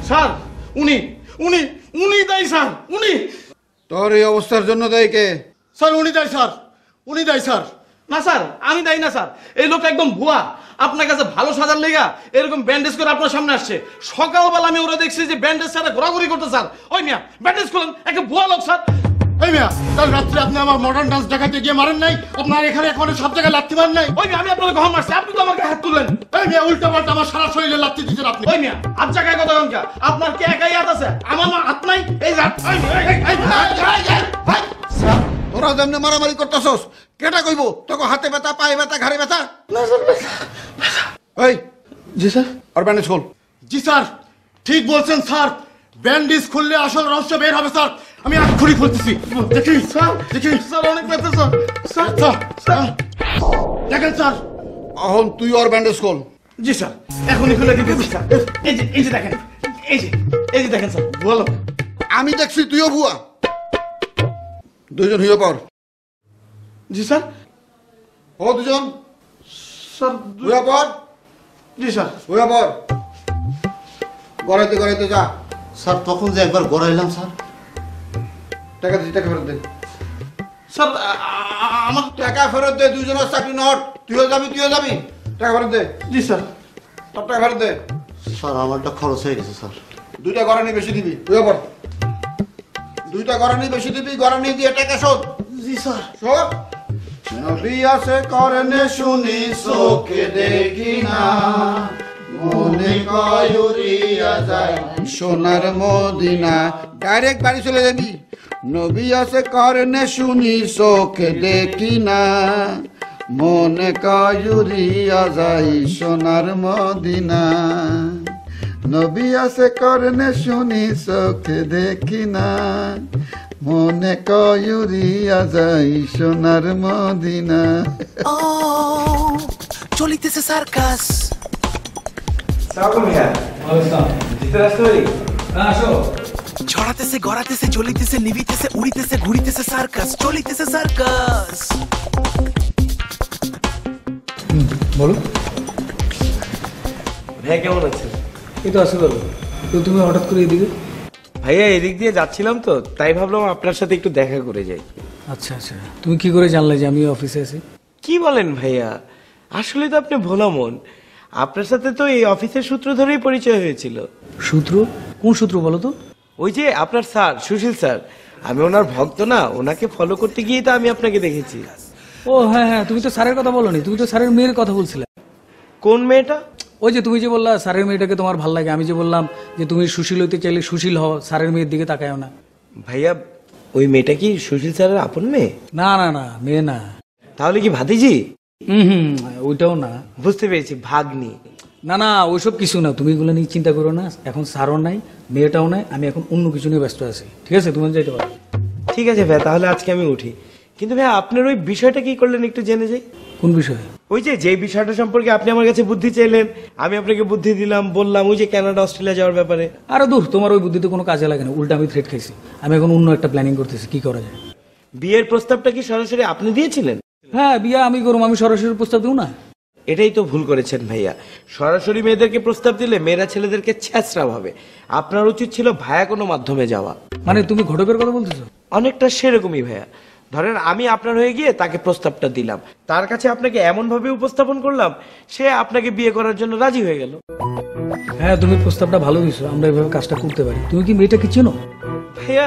স্যার উনি উনি উনি দায়ী স্যার, উনি। তোর এই অবস্থার জন্য দায়ী কে? স্যার উনি দায়ী স্যার, উনি দায়ী স্যার। না স্যার আমি দায়ী না স্যার, এই লোকটা একদম ভুয়া। আপনার কাছে ভালো সাজার লেগা এরকম ব্যান্ডেজ করে আপনার সামনে আসছে। সকালবেলা আমি ওরা দেখছি যে ব্যান্ডেজ ছাড়া ঘোরাঘুরি করতে। স্যার ওই মিয়া ব্যান্ডেজ করেন, একটা ভুয়া লোক স্যার। এই মিয়া কাল রাত্রে আপনি আমার মডার্ন ডান্স দেখাতে গিয়ে মারেন নাই? আপনার এখানে এখন সব জায়গায় লাথি মারেন নাই? ওই মিয়া আমি আপনাকে কখন মারছি? আপনি তো আমার হাত তুললেন। এই মিয়া উল্টা পাল্টা আমার সারা শরীরে লাথি দিচ্ছেন আপনি। ওই মিয়া আপ জায়গায় কথা কন কা? আপনার কি একাই হাত আছে? আমার হাত নাই। এই হাত। তোরা যেমনি মারামারি করতেছস কেটা কইব তোকে হাতে ব্যথা, পায়ে ব্যথা, ঘাড়ে ব্যথা? এই জি স্যার। আর ব্যান্ডেজ খোল। জি স্যার, ঠিক বলছেন স্যার। ব্যান্ডেজ খুললে আসল রহস্য বের হবে স্যার। আমি এক্ষুনি খুলতেছি। দেখি স্যার, দেখি স্যার, অনেক ব্যথা স্যার। স্যার স্যার স্যার দেখেন স্যার। এখন তুই ওর ব্যান্ডেজ খোল। জি স্যার, এখনই খুলে দিতেছি স্যার। এই যে দেখেন, এই যে দেখেন স্যার, বলো। আমি দেখছি তুইও ভুয়া। দুইজন হইয়া পর। জি স্যার। ও দুজন স্যার হইয়া পর। জি স্যার। হইয়া পর। গড়াইতে গড়াইতে যা। স্যার তখন যে একবার গড়াইলাম স্যার। টাকা দিস, টাকা ফেরত দে। স্যার আমার টাকা ফেরত দে। দুইজনের চাকরি নট। তুইও যাবি, তুইও যাবি। টাকা ফেরত দে। জি স্যার। সব টাকা ফেরত দে। স্যার আমারটা খরচ হয়ে গেছে স্যার। দুইটা গড়ানি বেশি দিবি। হইয়া পর। দুইটা গড়ানি বেশি দিবি, গড়ানি দিয়ে টাকা শোধ। জি স্যার। শোধ। নবী আছে করনে শুনি চোখে দেখি না, মনে কয় উড়িয়া যায় সোনার মদিনা। ডাইরেক্ট বাড়ি চলে যাবি। নবী আছে করনে শুনি চোখে দেখি না, মনে কয় উড়িয়া যায় সোনার মদিনা। নবী আছে করনে শুনি চোখে দেখি না, মনে কয় উড়িয়া যায় সোনার মদিনা। ও চলিতেছে সার্কাস। ছড়াতেছে গড়াতেছে চলিতেছে নিবিতেছে উড়িতেছে ঘুরিতেছে সার্কাস। চলিতেছে সার্কাস। বলো ভাইয়া কেমন আছেন? এই তো আসতে পারবো। তো তুমি হঠাৎ করে এদিকে? ভাইয়া এদিক দিয়ে যাচ্ছিলাম তো, তাই ভাবলাম আপনার সাথে একটু দেখা করে যাই। আচ্ছা আচ্ছা, তুমি কি করে জানলে যে আমি অফিসে আছি? কি বলেন ভাইয়া, আসলে তো আপনি ভোলা মন। আপনার সাথে তো এই অফিসের সূত্র ধরেই পরিচয় হয়েছিল। সূত্র? কোন সূত্র বলো তো? ওই যে আপনার স্যার, সুশীল স্যার। আমি ওনার ভক্ত না, ওনাকে ফলো করতে গিয়েই তো আমি আপনাকে দেখেছি। ও হ্যাঁ হ্যাঁ, তুমি তো স্যারের কথা বলোনি, তুমি তো স্যারের মেয়ের কথা বলছিলে। কোন মেয়েটা? ওই যে তুমি যে বললা স্যারের মেয়েটাকে তোমার ভালো লাগে, আমি যে বললাম যে তুমি সুশীল হইতে চাইলে সুশীল হও, স্যারের মেয়ের দিকে তাকায়ও না। ভাইয়া ওই মেয়েটা কি সুশীল স্যারের আপন মেয়ে? না না না, মেয়ে না। তাহলে কি ভাতিজি? হুম, ওইটাও না। বুঝতে পেরেছি, ভাগ্নি। না না, ওইসব কিছু না, তুমি এগুলো নিয়ে চিন্তা করো না। এখন স্যারও নাই, মেয়েটাও নাই, আমি এখন অন্য কিছু নিয়ে ব্যস্ত আছি। ঠিক আছে, তুমি যাইতে পারো। ঠিক আছে ভাইয়া, তাহলে আজকে আমি উঠি। কিন্তু ভাইয়া আপনার ওই বিষয়টা কি করলেন একটু জেনে যাই। কোন বিষয়ে? ওই যে বিষয়টা সম্পর্কে আপনি আমার কাছে বুদ্ধি চাইলেন, আমি আপনাকে বুদ্ধি দিলাম, বললাম ওই যে কানাডা অস্ট্রেলিয়া যাওয়ার ব্যাপারে। আরে দূর, তোমার ওই বুদ্ধিতে কোনো কাজে লাগে না, উল্টা আমি থ্রেট খাইছি। আমি এখন অন্য একটা প্ল্যানিং করতেছি, কি করা যায়। বিয়ের প্রস্তাবটা কি সরাসরি আপনি দিয়েছিলেন? হ্যাঁ, বিয়ে আমি করুম, আমি সরাসরি প্রস্তাব দেব না। এটাই তো ভুল করেছেন ভাইয়া, সরাসরি মেয়েদেরকে প্রস্তাব দিলে মেয়েরা ছেলেদেরকে ছ্যাঁচড়া ভাবে। আপনার উচিত ছিল ভাইয়া কোনো মাধ্যমে যাওয়া। মানে তুমি ঘটকের কথা বলতেছো? অনেকটা সেরকমই ভাইয়া। ধরেন আমি আপনার হয়ে গিয়ে তাকে প্রস্তাবটা দিলাম, তার কাছে আপনাকে এমন ভাবে উপস্থাপন করলাম, সে আপনাকে বিয়ে করার জন্য রাজি হয়ে গেল। হ্যাঁ, তুমি প্রস্তাবটা ভালো দিছো, আমরা এভাবে কাজটা করতে পারি। তুমি কি মেয়েটাকে চেনো? ভাইয়া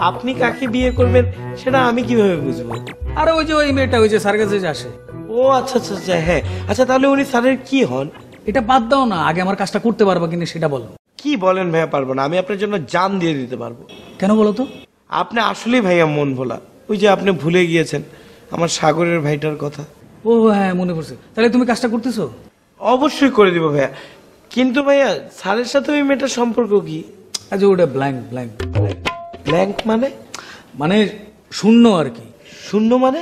আপনি কাকে বিয়ে করবেন সেটা আমি কিভাবে বুঝবো? আরে ওই যে ওই মেয়েটা, ওই যে স্যার কাছে আসে। ও আচ্ছা আচ্ছা আচ্ছা, হ্যাঁ আচ্ছা, তাহলে উনি স্যারের কি হন? এটা বাদ দাও না, আগে আমার কাজটা করতে পারবা কিনা সেটা বলো। কি বলেন ভাইয়া, পারবো না? আমি আপনার জন্য জান দিয়ে দিতে পারবো। কেন বলো তো? আপনি আসলেই ভাইয়া মন ভোলা। ওই যে আপনি ভুলে গিয়েছেন আমার সাগরের ভাইটার কথা। ও হ্যাঁ, মনে পড়ছে। তাহলে তুমি কাজটা করতেছো? অবশ্যই করে দিব ভাইয়া, কিন্তু ভাইয়া স্যারের সাথে ওই মেয়েটার সম্পর্ক কি? আচ্ছা, ওটা ব্ল্যাঙ্ক ব্ল্যাঙ্ক ব্ল্যাঙ্ক মানে? মানে শূন্য আর কি। শূন্য মানে?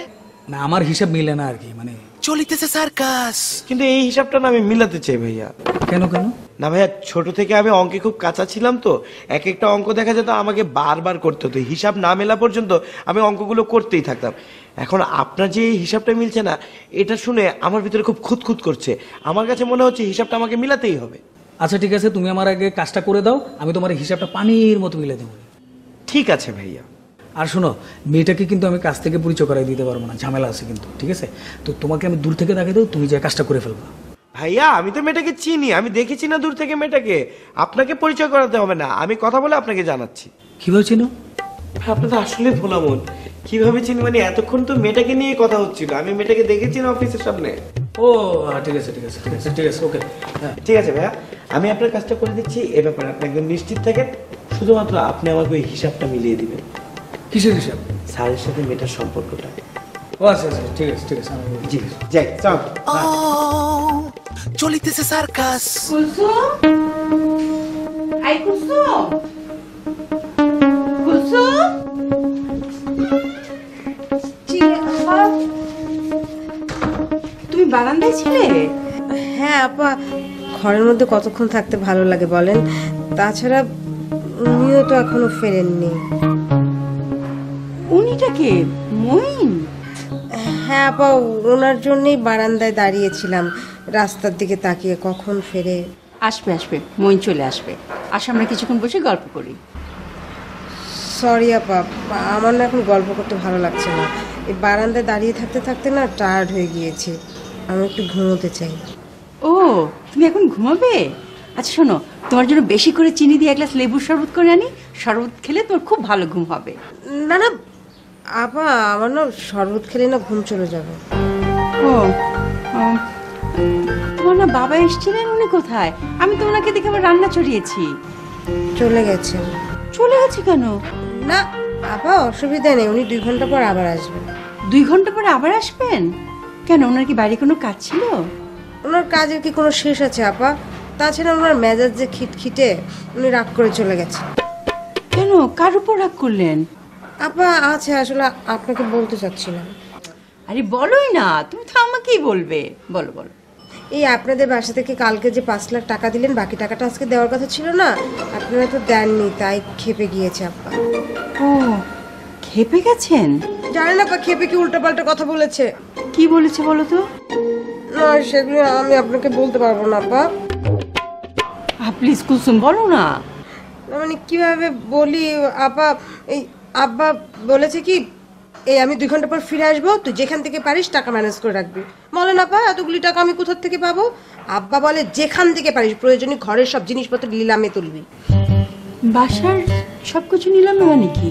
না, আমার হিসাব মিলে না আর কি, মানে চলিতেছে সার্কাস। কিন্তু এই হিসাবটা না আমি মিলাতে চাই ভাইয়া। কেন কেন? না ভাইয়া, ছোট থেকে আমি অঙ্কে খুব কাঁচা ছিলাম তো, এক একটা অঙ্ক দেখা যেত আমাকে বারবার করতে হতো, হিসাব না মেলা পর্যন্ত আমি অঙ্কগুলো করতেই থাকতাম। এখন আপনার যে এই হিসাবটা মিলছে না, এটা শুনে আমার ভিতরে খুব খুঁতখুত করছে। আমার কাছে মনে হচ্ছে হিসাবটা আমাকে মিলাতেই হবে। আচ্ছা ঠিক আছে, তুমি আমার আগে কাজটা করে দাও, আমি তোমার হিসাবটা পানির মতো মিলে দেবো। ঠিক আছে ভাইয়া। আর শোনো, মেয়েটাকে কিন্তু আমি কাছ থেকে পরিচয় করাই দিতে পারবো না, ঝামেলা আছে কিন্তু, ঠিক আছে? তো তোমাকে আমি দূর থেকে দেখাই দেবো, তুমি যে কাজটা করে ফেলবা। ভাইয়া আমি তো মেয়েটাকে চিনি, আমি দেখেছি না দূর থেকে মেয়েটাকে, আপনাকে পরিচয় করাতে হবে না, আমি কথা বলে আপনাকে জানাচ্ছি। কিভাবে চিনো? আপনি তো আসলে ভোলা মন। কিভাবে চিনি মানে, এতক্ষণ তো মেয়েটাকে নিয়ে কথা হচ্ছিল, আমি মেয়েটাকে দেখেছি না অফিসের সামনে। ও ঠিক আছে ঠিক আছে ঠিক আছে ঠিক আছে, ওকে হ্যাঁ ঠিক আছে ভাইয়া, আমি আপনার কাজটা করে দিচ্ছি। এ ব্যাপারে আপনি একদম নিশ্চিত থাকেন, শুধুমাত্র আপনি আমাকে ওই হিসাবটা মিলিয়ে দিবেন। কিসের হিসাব? স্যারের সাথে মেয়েটার সম্পর্কটা। ও আচ্ছা আচ্ছা, ঠিক আছে ঠিক আছে, জি যাই চল। ও চলিতেছে সার্কাস। কুলসুম, আই কুলসুম, কুলসুম। তুমি বারান্দায় ছিলে? হ্যাঁ আপা, ঘরের মধ্যে কতক্ষণ থাকতে ভালো লাগে বলেন? তাছাড়া উনিও তো এখনো ফেরেননি। উনিটা কে? মইন? হ্যাঁ আপা, ওনার জন্যই বারান্দায় দাঁড়িয়েছিলাম, রাস্তার দিকে তাকিয়ে কখন ফেরে। আসবে আসবে, মইন চলে আসবে। আসো আমরা কিছুক্ষণ বসে গল্প করি। সরি আপা, আমার না এখন গল্প করতে ভালো লাগছে না। এই বারান্দায় দাঁড়িয়ে থাকতে থাকতে না টায়ার্ড হয়ে গিয়েছি, আমি একটু ঘুমোতে চাই। ও, তুমি এখন ঘুমাবে? আচ্ছা শোনো, তোমার জন্য বেশি করে চিনি দিয়ে এক গ্লাস লেবুর শরবত করে আনি, শরবত খেলে তোমার খুব ভালো ঘুম হবে। না না আপা, আমার না শরবত খেলে না ঘুম চলে যাবে। ও, তোমার না বাবা এসেছিলেন, উনি কোথায়? আমি তো ওনাকে দেখে আমার রান্না চড়িয়েছি। চলে গেছে। চলে গেছে কেন? না আপা, অসুবিধা নেই, উনি 2 ঘন্টা পর আবার আসবেন। 2 ঘন্টা পরে আবার আসবেন? কেন, ওনার কি বাইরে কোনো কাজ ছিল? ওনার কাজের কি কোনো শেষ আছে আপা? তাছাড়া ওনার মেজাজ যে খিটখিটে, উনি রাগ করে চলে গেছে। কেন, কার উপর রাগ করলেন? আপা আছে, আসলে আপনাকে বলতে চাচ্ছিলাম। আরে বলোই না, তুমি তো আমাকেই বলবে, বলো বলো। এই আপনাদের বাসা থেকে কালকে যে 5 লাখ টাকা দিলেন, বাকি টাকাটা আজকে দেওয়ার কথা ছিল না, আপনারা তো দেননি, তাই খেপে গিয়েছে আপা। ও, খেপে গেছেন? জানেন আপা, খেপে কি উল্টাপাল্টা কথা বলেছে। কি বলেছে বলো তো? না, সেগুলো আমি আপনাকে বলতে পারবো না আপা। প্লিজ কুলসুম, বলো না। মানে কিভাবে বলি আপা, এই আব্বা বলেছে কি, এই আমি 2 ঘন্টা পর ফিরে আসবো, তুই যেখান থেকে পারিস টাকা ম্যানেজ করে রাখবি। বলেন আপা, এতগুলি টাকা আমি কোথা থেকে পাবো? আব্বা বলে যেখান থেকে পারিস, প্রয়োজনীয় ঘরের সব জিনিসপত্র নিলামে তুলবি। বাসার সবকিছু নিলামে মানে কি?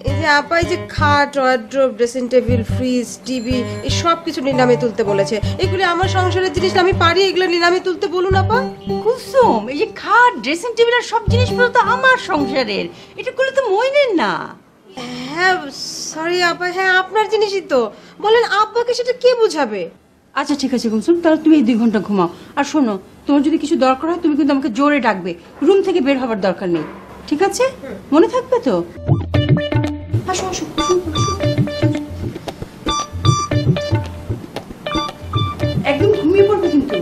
এই যে আপা, এই যে খাট, wardrobe, dressing table, fridge, TV, এই সব কিছু নিলামে তুলতে বলেছে। এগুলি আমার সংসারের জিনিস, আমি পারি এগুলো নিলামে তুলতে, বলুন আপা। কুলসুম, এই যে খাট, ড্রেসিং টেবিল আর সব জিনিসপত্র তো আমার সংসারের, এটা করলে তো মইনের না। হ্যাঁ সরি আপা, হ্যাঁ আপনার জিনিসই তো। বলেন আব্বাকে সেটা কে বুঝাবে? আচ্ছা ঠিক আছে কুলসুম, তাহলে তুমি এই 2 ঘন্টা ঘুমাও। আর শোনো, তোমার যদি কিছু দরকার হয় তুমি কিন্তু আমাকে জোরে ডাকবে, রুম থেকে বের হবার দরকার নেই, ঠিক আছে? মনে থাকবে তো? আসো আসো, ঘুমিয়ে পড়বে কিন্তু।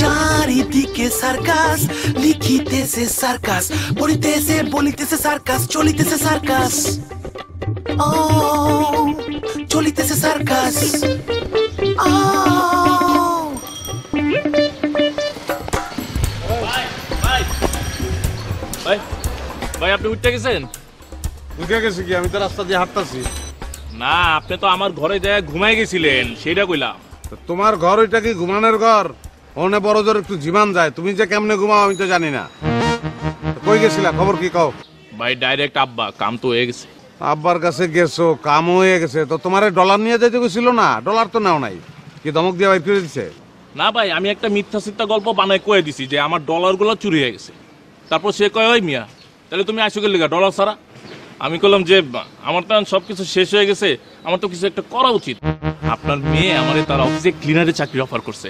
চারিদিকে সার্কাস, লিখিতেছে সার্কাস, পড়িতেছে বলিতেছে সার্কাস, চলিতেছে সার্কাস, ও চলিতেছে সার্কাস। ভাই ভাই আপনি উঠতে গেছেন? উঠে গেছি কি? আমি তো রাস্তা দিয়ে হাঁটতাছি। না, আপনি তো আমার ঘরে যায় ঘুমাই গেছিলেন, সেইটা কইলাম। তোমার ঘর ওইটা কি ঘুমানোর ঘর? ওনে বড় জোর একটু জিমান যায়, তুমি যে কেমনে ঘুমাও আমি তো জানি না। কই গেছিলা, খবর কি কও? ভাই ডাইরেক্ট আব্বা, কাম তো হয়ে গেছে। আব্বার কাছে গেছো, কাম হয়ে গেছে, তো তোমার ডলার নিয়ে যেতে গেছিল না? ডলার তো নাও নাই, কি ধমক দিয়ে বাইর করে দিছে? না ভাই, আমি একটা মিথ্যা সিদ্ধা গল্প বানায় কয়ে দিছি যে আমার ডলারগুলো চুরি হয়ে গেছে। তারপর সে কয়, ওই মিয়া তাহলে তুমি আসো গেলে ডলার ছাড়া? আমি বললাম যে আমার তো সবকিছু শেষ হয়ে গেছে, আমার তো কিছু একটা করা উচিত। আপনার মেয়ে আমার তার অফিসে ক্লিনারে চাকরি অফার করছে,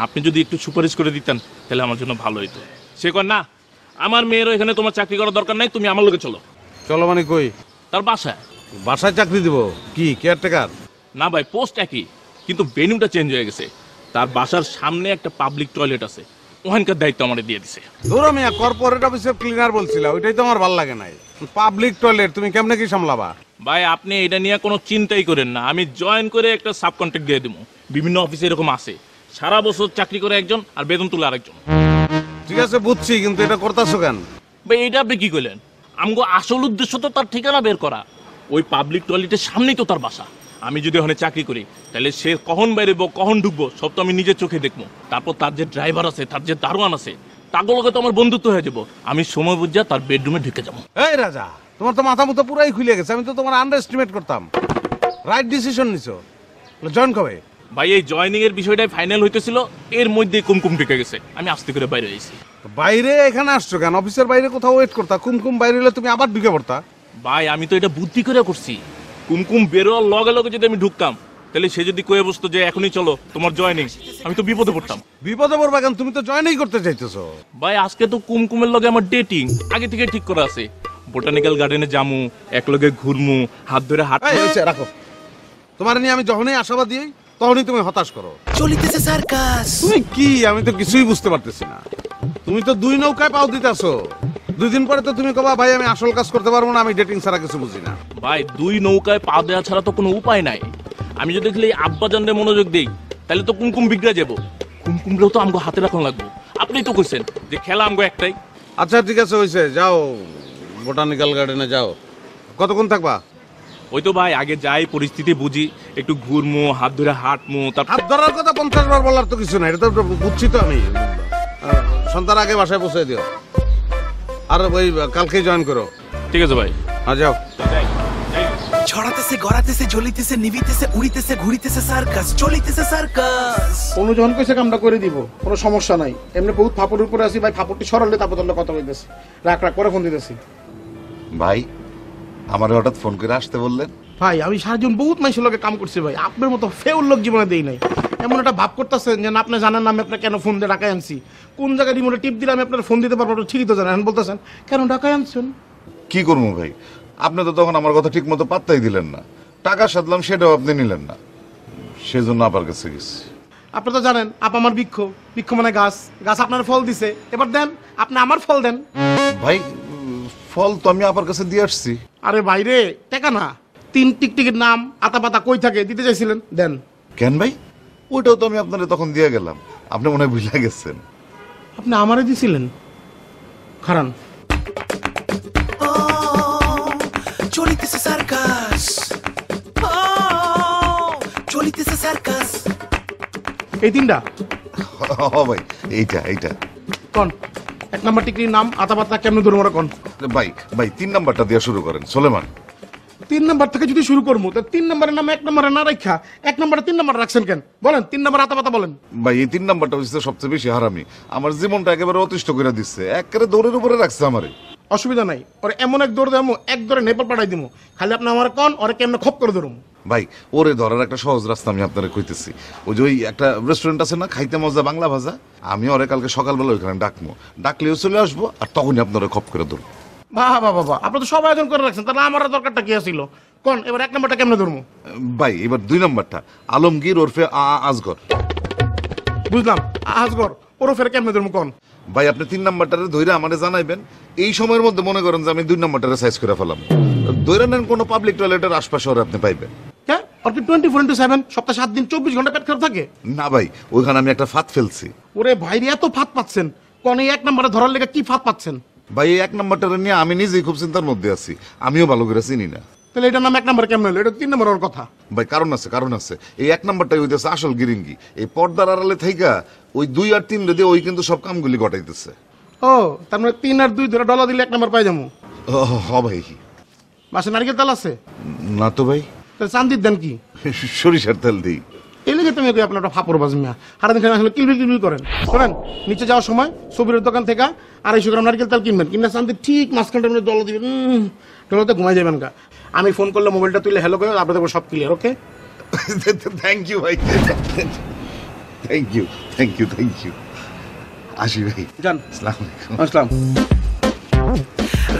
আপনি যদি একটু সুপারিশ করে দিতেন তাহলে আমার জন্য ভালো হইতো। সে কয়, না আমার মেয়েরও এখানে তোমার চাকরি করার দরকার নাই, তুমি আমার লোকে চলো। চলো মানে কই? তার বাসায়। বাসায় চাকরি দিব? কি কেয়ারটেকার? না ভাই, পোস্ট একই, কিন্তু ভেন্যুটা চেঞ্জ হয়ে গেছে। তার বাসার সামনে একটা পাবলিক টয়লেট আছে, ওখানকার দায়িত্ব আমার দিয়ে দিছে। ধরো মিয়া, কর্পোরেট অফিসের ক্লিনার বলছিলা, ওইটাই তো আমার ভালো লাগে নাই। পাবলিক টয়লেট তুমি কেমনে কি সামলাবা? ভাই আপনি এটা নিয়ে কোনো চিন্তাই করেন না, আমি জয়েন করে একটা সাব কন্ট্রাক্ট দিয়ে দেবো। বিভিন্ন অফিসে এরকম আছে, সারা বছর চাকরি করে একজন আর বেতন তুলে আরেকজন। ঠিক আছে বুঝছি, কিন্তু এটা করতেছো কেন? ভাই এটা আপনি কি করলেন? আমগো আসল উদ্দেশ্য তো তার ঠিকানা বের করা। ওই পাবলিক টয়লেটের সামনেই তো তার বাসা। আমি যদি ওখানে চাকরি করি তাহলে সে কখন বেরোবো কখন ঢুকবো সব তো আমি নিজের চোখে দেখবো। তারপর তার যে ড্রাইভার আছে, তার যে দারোয়ান আছে, তাগুলোকে তো আমার বন্ধুত্ব হয়ে যাবো। আমি সময় বুঝা তার বেডরুমে ঢুকে যাবো। এই রাজা, তোমার তো মাথা মুথা পুরাই খুলে গেছে। আমি তো তোমার আন্ডার এস্টিমেট করতাম। রাইট ডিসিশন নিছো। জয়েন কবে? ভাই এই জয়েনিং এর বিষয়টাই ফাইনাল হইতেছিল, এর মধ্যে কুমকুম ঢুকে গেছে, আমি আস্তে করে বাইরে এসেছি। বাইরে এখানে আসছো কেন? অফিসের বাইরে কোথাও ওয়েট করতা, কুমকুম বাইরে হলে তুমি আবার ঢুকে পড়তা। ভাই আমি তো এটা বুদ্ধি করে করছি, কুমকুম বেরোয়ার লগে লগে যদি আমি ঢুকতাম তাহলে সে যদি কয়ে বসতো যে এখনই চলো তোমার জয়েনিং, আমি তো বিপদে পড়তাম। বিপদে পড়বা কেন? তুমি তো জয়েনই করতে চাইতেছো। ভাই আজকে তো কুমকুমের লগে আমার ডেটিং আগে থেকে ঠিক করা আছে। বোটানিক্যাল গার্ডেনে যামু, এক লগে ঘুরমু, হাত ধরে হাঁট। রাখো, তোমার নিয়ে আমি যখনই আশাবাদী হই তখনই তুমি হতাশ করো। চলিতেছে সার্কাস। তুমি কি? আমি তো কিছুই বুঝতে পারতেছি না। তুমি তো দুই নৌকায় পাও দিতেছো। 2 দিন পরে তো তুমি কবা ভাই আমি আসল কাজ করতে পারবো না, আমি ডেটিং ছাড়া কিছু বুঝি না। ভাই 2 নৌকায় পা দেওয়া ছাড়া তো কোনো উপায় নাই। আমি যদি দেখলে আব্বা জানরে মনোযোগ দেই তাহলে তো কুমকুম বিগড়ে যাবো। কুমকুমগুলো তো আমগো হাতে রাখন লাগবো। আপনি তো কইছেন যে খেলা আমগো একটাই। আচ্ছা ঠিক আছে, হয়েছে, যাও বোটানিক্যাল গার্ডেনে যাও। কতক্ষণ থাকবা? ওই তো ভাই আগে যাই, পরিস্থিতি বুঝি, একটু ঘুরমু, হাত ধরে হাঁটমু। তারপর হাত ধরার কথা 50 বার বলার তো কিছু নাই, এটা তো বুঝছি তো আমি। সন্ধ্যার আগে বাসায় পৌঁছে দিও। আর ওই কালকেই জয়েন করো। ঠিক আছে ভাই, যাও। ছড়াতেছে গড়াতেছে জ্বলিতেছে নিভিতেছে উড়িতেছে ঘুরিতেছে সার্কাস, চলিতেছে সার্কাস। অনুজন কইছে কামটা করে দিব, কোনো সমস্যা নাই। এমনি বহুত ফাপড়ের উপরে আছি ভাই, ফাপড়টি সরালে তারপর তোর কথা কইতেছি। রাখ রাখ করে ফোন দিতেছি। ভাই আমার হঠাৎ ফোন করে আসতে বললেন? ভাই আমি সারাজন বহুত মানুষের লোকে কাম করছি ভাই, আপনার মতো ফেউল লোক জীবনে দেই নাই। এমন একটা ভাব করতেছেন যে আপনি জানেন না আমি আপনার কেন ফোন দিয়ে ঢাকায় আনছি, কোন জায়গায় রিমোটে টিপ দিলে আমি আপনার ফোন দিতে পারবো ঠিকই তো জানেন। বলতেছেন কেন ঢাকায় আনছেন? কি করবো ভাই, আপনি তো তখন আমার কথা ঠিক মতো পাত্তাই দিলেন না। টাকা সাধলাম সেটাও আপনি নিলেন না, সেজন্য আপার কাছে গেছি। আপনি তো জানেন আপ আমার বৃক্ষ, বৃক্ষ মানে গাছ, গাছ আপনার ফল দিছে, এবার দেন আপনি আমার ফল দেন। ভাই ফল তো আমি আপার কাছে দিয়ে আসছি। আরে বাইরে টাকা না, 3 টিকটিকির নাম আতা পাতা কই থাকে দিতে চাইছিলেন, দেন। কেন ভাই? ওইটাও তো আমি আপনারে তখন দিয়ে গেলাম, আপনি মনে হয় ভুলে গেছেন। আপনি আমারে দিছিলেন? খারান। চলিতেছে সার্কাস, চলিতেছে সার্কাস। এই 3টা? ভাই এইটা কোন 1 নাম্বার টিকটির নাম আতা পাতা কেমনে ধরবো কোন? ভাই 3 নাম্বারটা দিয়ে শুরু করেন, সোলেমান। 3 নাম্বার থেকে যদি শুরু করবো তো 3 নাম্বারের নাম 1 নাম্বারে না রাখা 1 নাম্বারে 3 নাম্বার রাখছেন কেন? বলেন 3 নাম্বার আতা পাতা বলেন। ভাই এই 3 নাম্বারটা হচ্ছে সবচেয়ে বেশি হারামি, আমার জীবনটা একেবারে অতিষ্ঠ করে দিচ্ছে, একেবারে দৌড়ের উপরে রাখছে আমারে। অসুবিধা নাই, ওরে এমন এক দৌড় দেবো, এক দৌড়ে নেপাল পাঠাই দিব, খালি আপনি আমার কোন ওরে কেমনে খপ করে ধরুন। ভাই ওরে ধরার একটা সহজ রাস্তা আমি আপনারা কইতেছি। ওই যে ওই একটা রেস্টুরেন্ট আছে না, খাইতে মজা বাংলা ভাজা, আমি ওরে কালকে সকালবেলা ওইখানে ডাকবো, ডাকলেও চলে আসবো, আর তখনই আপনারা খপ করে ধরবো। বাবা বাবা আপনি তো সব আয়োজন করে রাখছেন, তাহলে আমার দরকারটা কি ছিল কোন? এবার 1 নম্বরটা কেমনে ধরবো? ভাই এবার 2 নম্বরটা আলমগীর ওরফে আজগর। বুঝলাম, আজগর ওরফে কেমনে ধরবো কোন? ভাই আপনি 3 নম্বরটারে ধইরা আমারে জানাইবেন, এই সময়ের মধ্যে মনে করেন যে আমি 2 নম্বরটারে সাইজ করে ফেলাম। ধইরা নেন কোনো পাবলিক টয়লেটের আশপাশে ওরা আপনি পাইবেন। হ্যাঁ, আর কি 24/7 সপ্তাহে 7 দিন 24 ঘন্টা পেট খারাপ থাকে? না ভাই, ওইখানে আমি একটা ফাঁদ ফেলছি। ওরে ভাইরে, এত ফাঁদ পাচ্ছেন কোন? এই 1 নম্বরে ধরার লেগে কি ফাঁদ পাচ্ছেন? ভাই এই 1 নম্বরটারে নিয়ে আমি নিজেই খুব চিন্তার মধ্যে আছি, আমিও ভালো করে চিনি না। তাহলে এটার নাম 1 নম্বর কেমন হলো? এটা 3 নম্বরের কথা। ভাই কারণ আছে। এই 1 নম্বরটাই হইতেছে আসল গিরিঙ্গি। এই পর্দার আড়ালে থাইকা ওই 2 আর 3 রে দিয়ে ওই কিন্তু সব কামগুলি ঘটাইতেছে। ও, তার মানে 3 আর 2 ধরে ডলা দিলে 1 নম্বর পাই যাবো? হ ভাই। বাসে নারকেল তেল আছে? না তো ভাই। তাহলে চান্দির দেন কি? সরিষার তেল দিই। এই লেগে তুমি আপনার একটা ফাপড় বাজমিয়া সারাদিন খালি আসলে কিলবিল করেন। শোনেন, নিচে যাওয়ার সময় সবিরের দোকান থেকে 250 গ্রাম নারকেল তেল কিনবেন, কিনা চান্দি ঠিক মাঝখানটার মধ্যে ডলা দিবেন, ডলাতে ঘুমাই যাবেন গা। আমি ফোন করলে মোবাইলটা তুলে হ্যালো করে আপনাদের সব ক্লিয়ার। ওকে, থ্যাংক ইউ ভাই, থ্যাংক ইউ। আসি ভাই, যান। আসসালামু আলাইকুম। আসসালাম।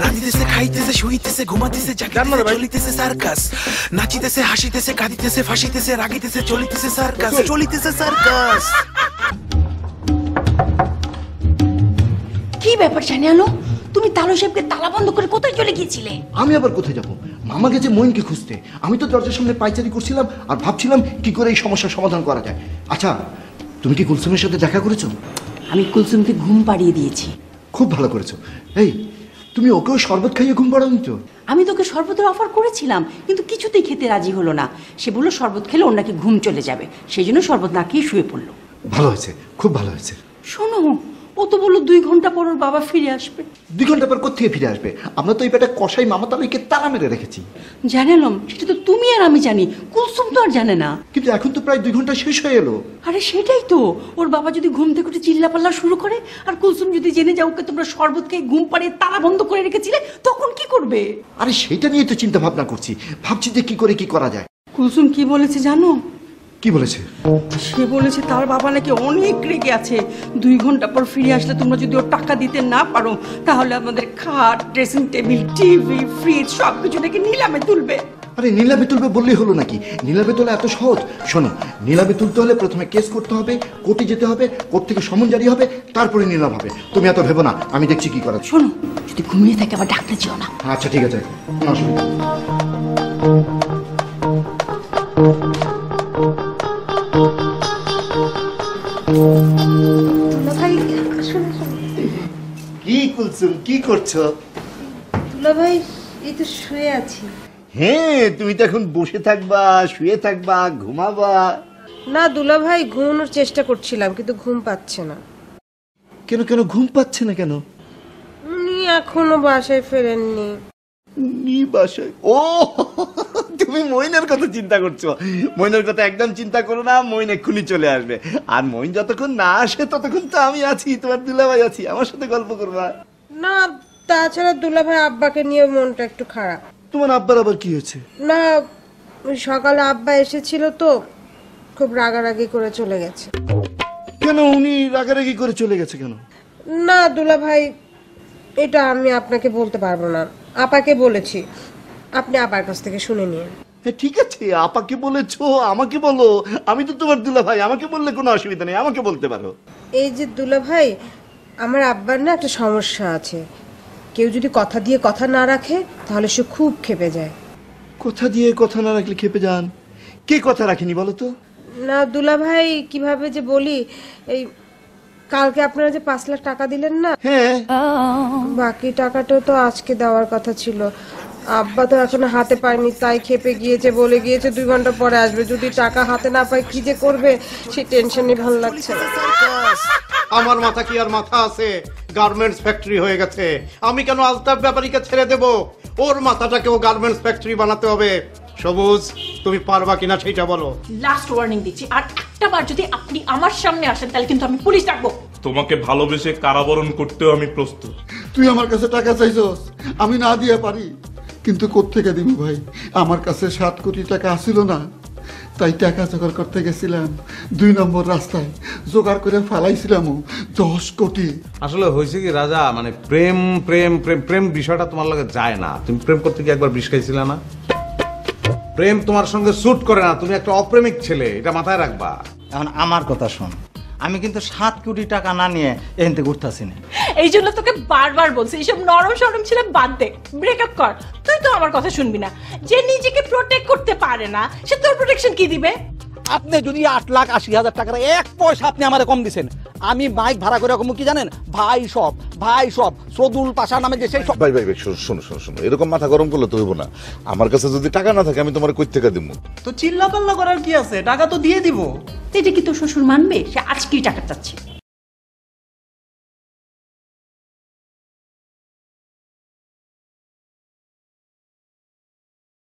রাঁধিতেছে খাইতেছে শুইতেছে ঘুমাতেছে জাগিতেছে চলিতেছে সার্কাস নাচিতেছে হাসিতেছে কাঁদিতেছে ফাঁসিতেছে রাগিতেছে চলিতেছে সার্কাস চলিতেছে সার্কাস। কি ব্যাপার জানিয়ালো, তুমি তালু সাহেবকে তালা বন্ধ করে কোথায় চলে গিয়েছিলে? আমি আবার কোথায় যাব? মামা গেছে মইনকে খুঁজতে, আমি তো দরজার সামনে পাইচারি করছিলাম আর ভাবছিলাম কি করে এই সমস্যার সমাধান করা যায়। আচ্ছা, তুমি কি কুলসুমের সাথে দেখা করেছো? আমি কুলসুমকে ঘুম পাড়িয়ে দিয়েছি। খুব ভালো করেছো। এই, তুমি ওকেও শরবত খাইয়ে ঘুম পাড়াওনি তো? আমি তোকে শরবতের অফার করেছিলাম, কিন্তু কিছুতেই খেতে রাজি হলো না। সে বললো শরবত খেলে ওর নাকি ঘুম চলে যাবে, সেই জন্য শরবত না খেয়ে শুয়ে পড়লো। ভালো হয়েছে, খুব ভালো হয়েছে। শোনো, ও তো বললো 2 ঘন্টা পর ওর বাবা ফিরে আসবে। 2 ঘন্টা পর কোথেকে ফিরে আসবে? আমরা তো এই বেটা কসাই মামা তালুকে তালা মেরে রেখেছি। জানালাম, সেটা তো তুমি আর আমি জানি, কুলসুম তো আর জানে না। কিন্তু এখন তো প্রায় 2 ঘন্টা শেষ হয়ে এলো। আরে সেটাই তো, ওর বাবা যদি ঘুম থেকে উঠে চিল্লাপাল্লা শুরু করে আর কুলসুম যদি জেনে যাও ওকে তোমরা শরবত খেয়ে ঘুম পাড়িয়ে তালা বন্ধ করে রেখেছিলে, তখন কি করবে? আরে সেটা নিয়ে তো চিন্তা ভাবনা করছি, ভাবছি যে কি করে কি করা যায়। কুলসুম কি বলেছে জানো? কি বলেছে? সে বলেছে তার বাবা নাকি অনেক রেগে আছে, 2 ঘন্টা পর ফিরে আসলে তোমরা যদি ওর টাকা দিতে না পারো তাহলে আমাদের খাট, ড্রেসিং টেবিল, টিভি, ফ্রিজ সবকিছু নাকি নিলামে তুলবে। আরে নিলামে তুলবে বললেই হলো নাকি? নিলামে তোলা এত সহজ? শোনো, নিলামে তুলতে হলে প্রথমে কেস করতে হবে, কোর্টে যেতে হবে, কোর্ট থেকে সমন জারি হবে, তারপরে নিলাম হবে। তুমি এত ভেবো না, আমি দেখছি কি করা। শোনো, যদি ঘুমিয়ে থাকে আবার ডাকতে যেও না। আচ্ছা ঠিক আছে, কোনো অসুবিধা নেই। কি কুলসুম, কি করছো? দুলা ভাই, এই তো শুয়ে আছি। হ্যাঁ, তুমি তো এখন বসে থাকবা, শুয়ে থাকবা, ঘুমাবা? না দুলা ভাই, ঘুমানোর চেষ্টা করছিলাম কিন্তু ঘুম পাচ্ছে না। কেন ঘুম পাচ্ছে না কেন? উনি এখনো বাসায় ফেরেননি। বাসায়? ও, তুমি মইনের কথা চিন্তা করছো? মইনের কথা একদম চিন্তা করো না, মইন এক্ষুনি চলে আসবে। আর মইন যতক্ষণ না আসে ততক্ষণ তো আমি আছি, তোমার দুলাভাই আছি, আমার সাথে গল্প করবা। না, তাছাড়া দুলা ভাই আব্বাকে নিয়ে মনটা একটু খারাপ। তোমার আব্বার আবার কি হয়েছে? না, সকালে আব্বা এসেছিল তো খুব রাগারাগি করে চলে গেছে। কেন উনি রাগারাগি করে চলে গেছে কেন? না দুলা ভাই, এটা আমি আপনাকে বলতে পারবো না, আপাকে বলেছি, আপনি আপার কাছ থেকে শুনে নিন। ঠিক আছে, আপাকে বলেছো, আমাকে বলো, আমি তো তোমার দুলাভাই, আমাকে বললে কোনো অসুবিধা নেই, আমাকে বলতে পারো। এই যে দুলা ভাই, আমার আব্বার না একটা সমস্যা আছে, কেউ যদি কথা দিয়ে কথা না রাখে তাহলে সে খুব ক্ষেপে যায়। কথা দিয়ে কথা না রাখলে ক্ষেপে যান? কে কথা রাখেনি বলো তো? না দুলা ভাই, কিভাবে যে বলি, এই কালকে আপনারা যে 5 লাখ টাকা দিলেন না, হ্যাঁ, বাকি টাকাটাও তো আজকে দেওয়ার কথা ছিল। আব্বা তো এখনো হাতে পায়নি, তাই খেপে গিয়েছে, বলে গিয়েছে 2 ঘন্টা পরে আসবে। যদি টাকা হাতে না পায় কি যে করবে সেই টেনশনই ভালো লাগছে না। আমার মাথা কি আর মাথা আছে? গার্মেন্টস ফ্যাক্টরি হয়ে গেছে, আমি কেন আলতাফ ব্যাপারীকে ছেড়ে দেব? ওর মাথাটাকেও গার্মেন্টস ফ্যাক্টরি বানাতে হবে। সবুজ, তুমি পারবা কিনা সেটা বলো। লাস্ট ওয়ার্নিং দিচ্ছি, আর একটা বার যদি আপনি আমার সামনে আসেন তাহলে কিন্তু আমি পুলিশ ডাকবো। তোমাকে ভালোবেসে কারাবরণ করতেও আমি প্রস্তুত। তুই আমার কাছে টাকা চাইছস, আমি না দিয়ে পারি, কিন্তু কোত্থেকে দিবি ভাই? আমার কাছে 7 কোটি টাকা আসিল না, তাই টাকা জোগাড় করতে গেছিলাম 2 নম্বর রাস্তায় জোগাড় করে ফালাইছিলাম 10 কোটি। আসলে হয়েছে কি রাজা, মানে প্রেম প্রেম প্রেম প্রেম বিষয়টা তোমার লগে যায় না। তুমি প্রেম করতে কি একবার বিষ খাইছিলে না? প্রেম তোমার সঙ্গে স্যুট করে না, তুমি একটা অপ্রেমিক ছেলে, এটা মাথায় রাখবা। এখন আমার কথা শোন, আমি কিন্তু 7 কোটি টাকা না নিয়ে এখান থেকে উঠতেছি না। এই জন্য তোকে বারবার বলছি এইসব নরম সরম ছিল বাদ দে, ব্রেকআপ কর। তুই তো আমার কথা শুনবি না। যে নিজেকে প্রোটেক্ট করতে পারে না সে তোর প্রোটেকশন কি দিবে? আপনি যদি 8,80,000 টাকার 1 পয়সা আপনি আমারে কম দিছেন, আমি বাইক ভাড়া করে কম কি জানেন? ভাই সব সদুল পাশা নামে যে সেই ভাই ভাই শোনো এরকম মাথা গরম করলে তো হইব না। আমার কাছে যদি টাকা না থাকে আমি তোমার কই থেকে দিব? তো চিল্লা পাল্লা করার কি আছে, টাকা তো দিয়ে দিব। এটা কি তোর শ্বশুর মানবে? সে আজকেই টাকা চাচ্ছে।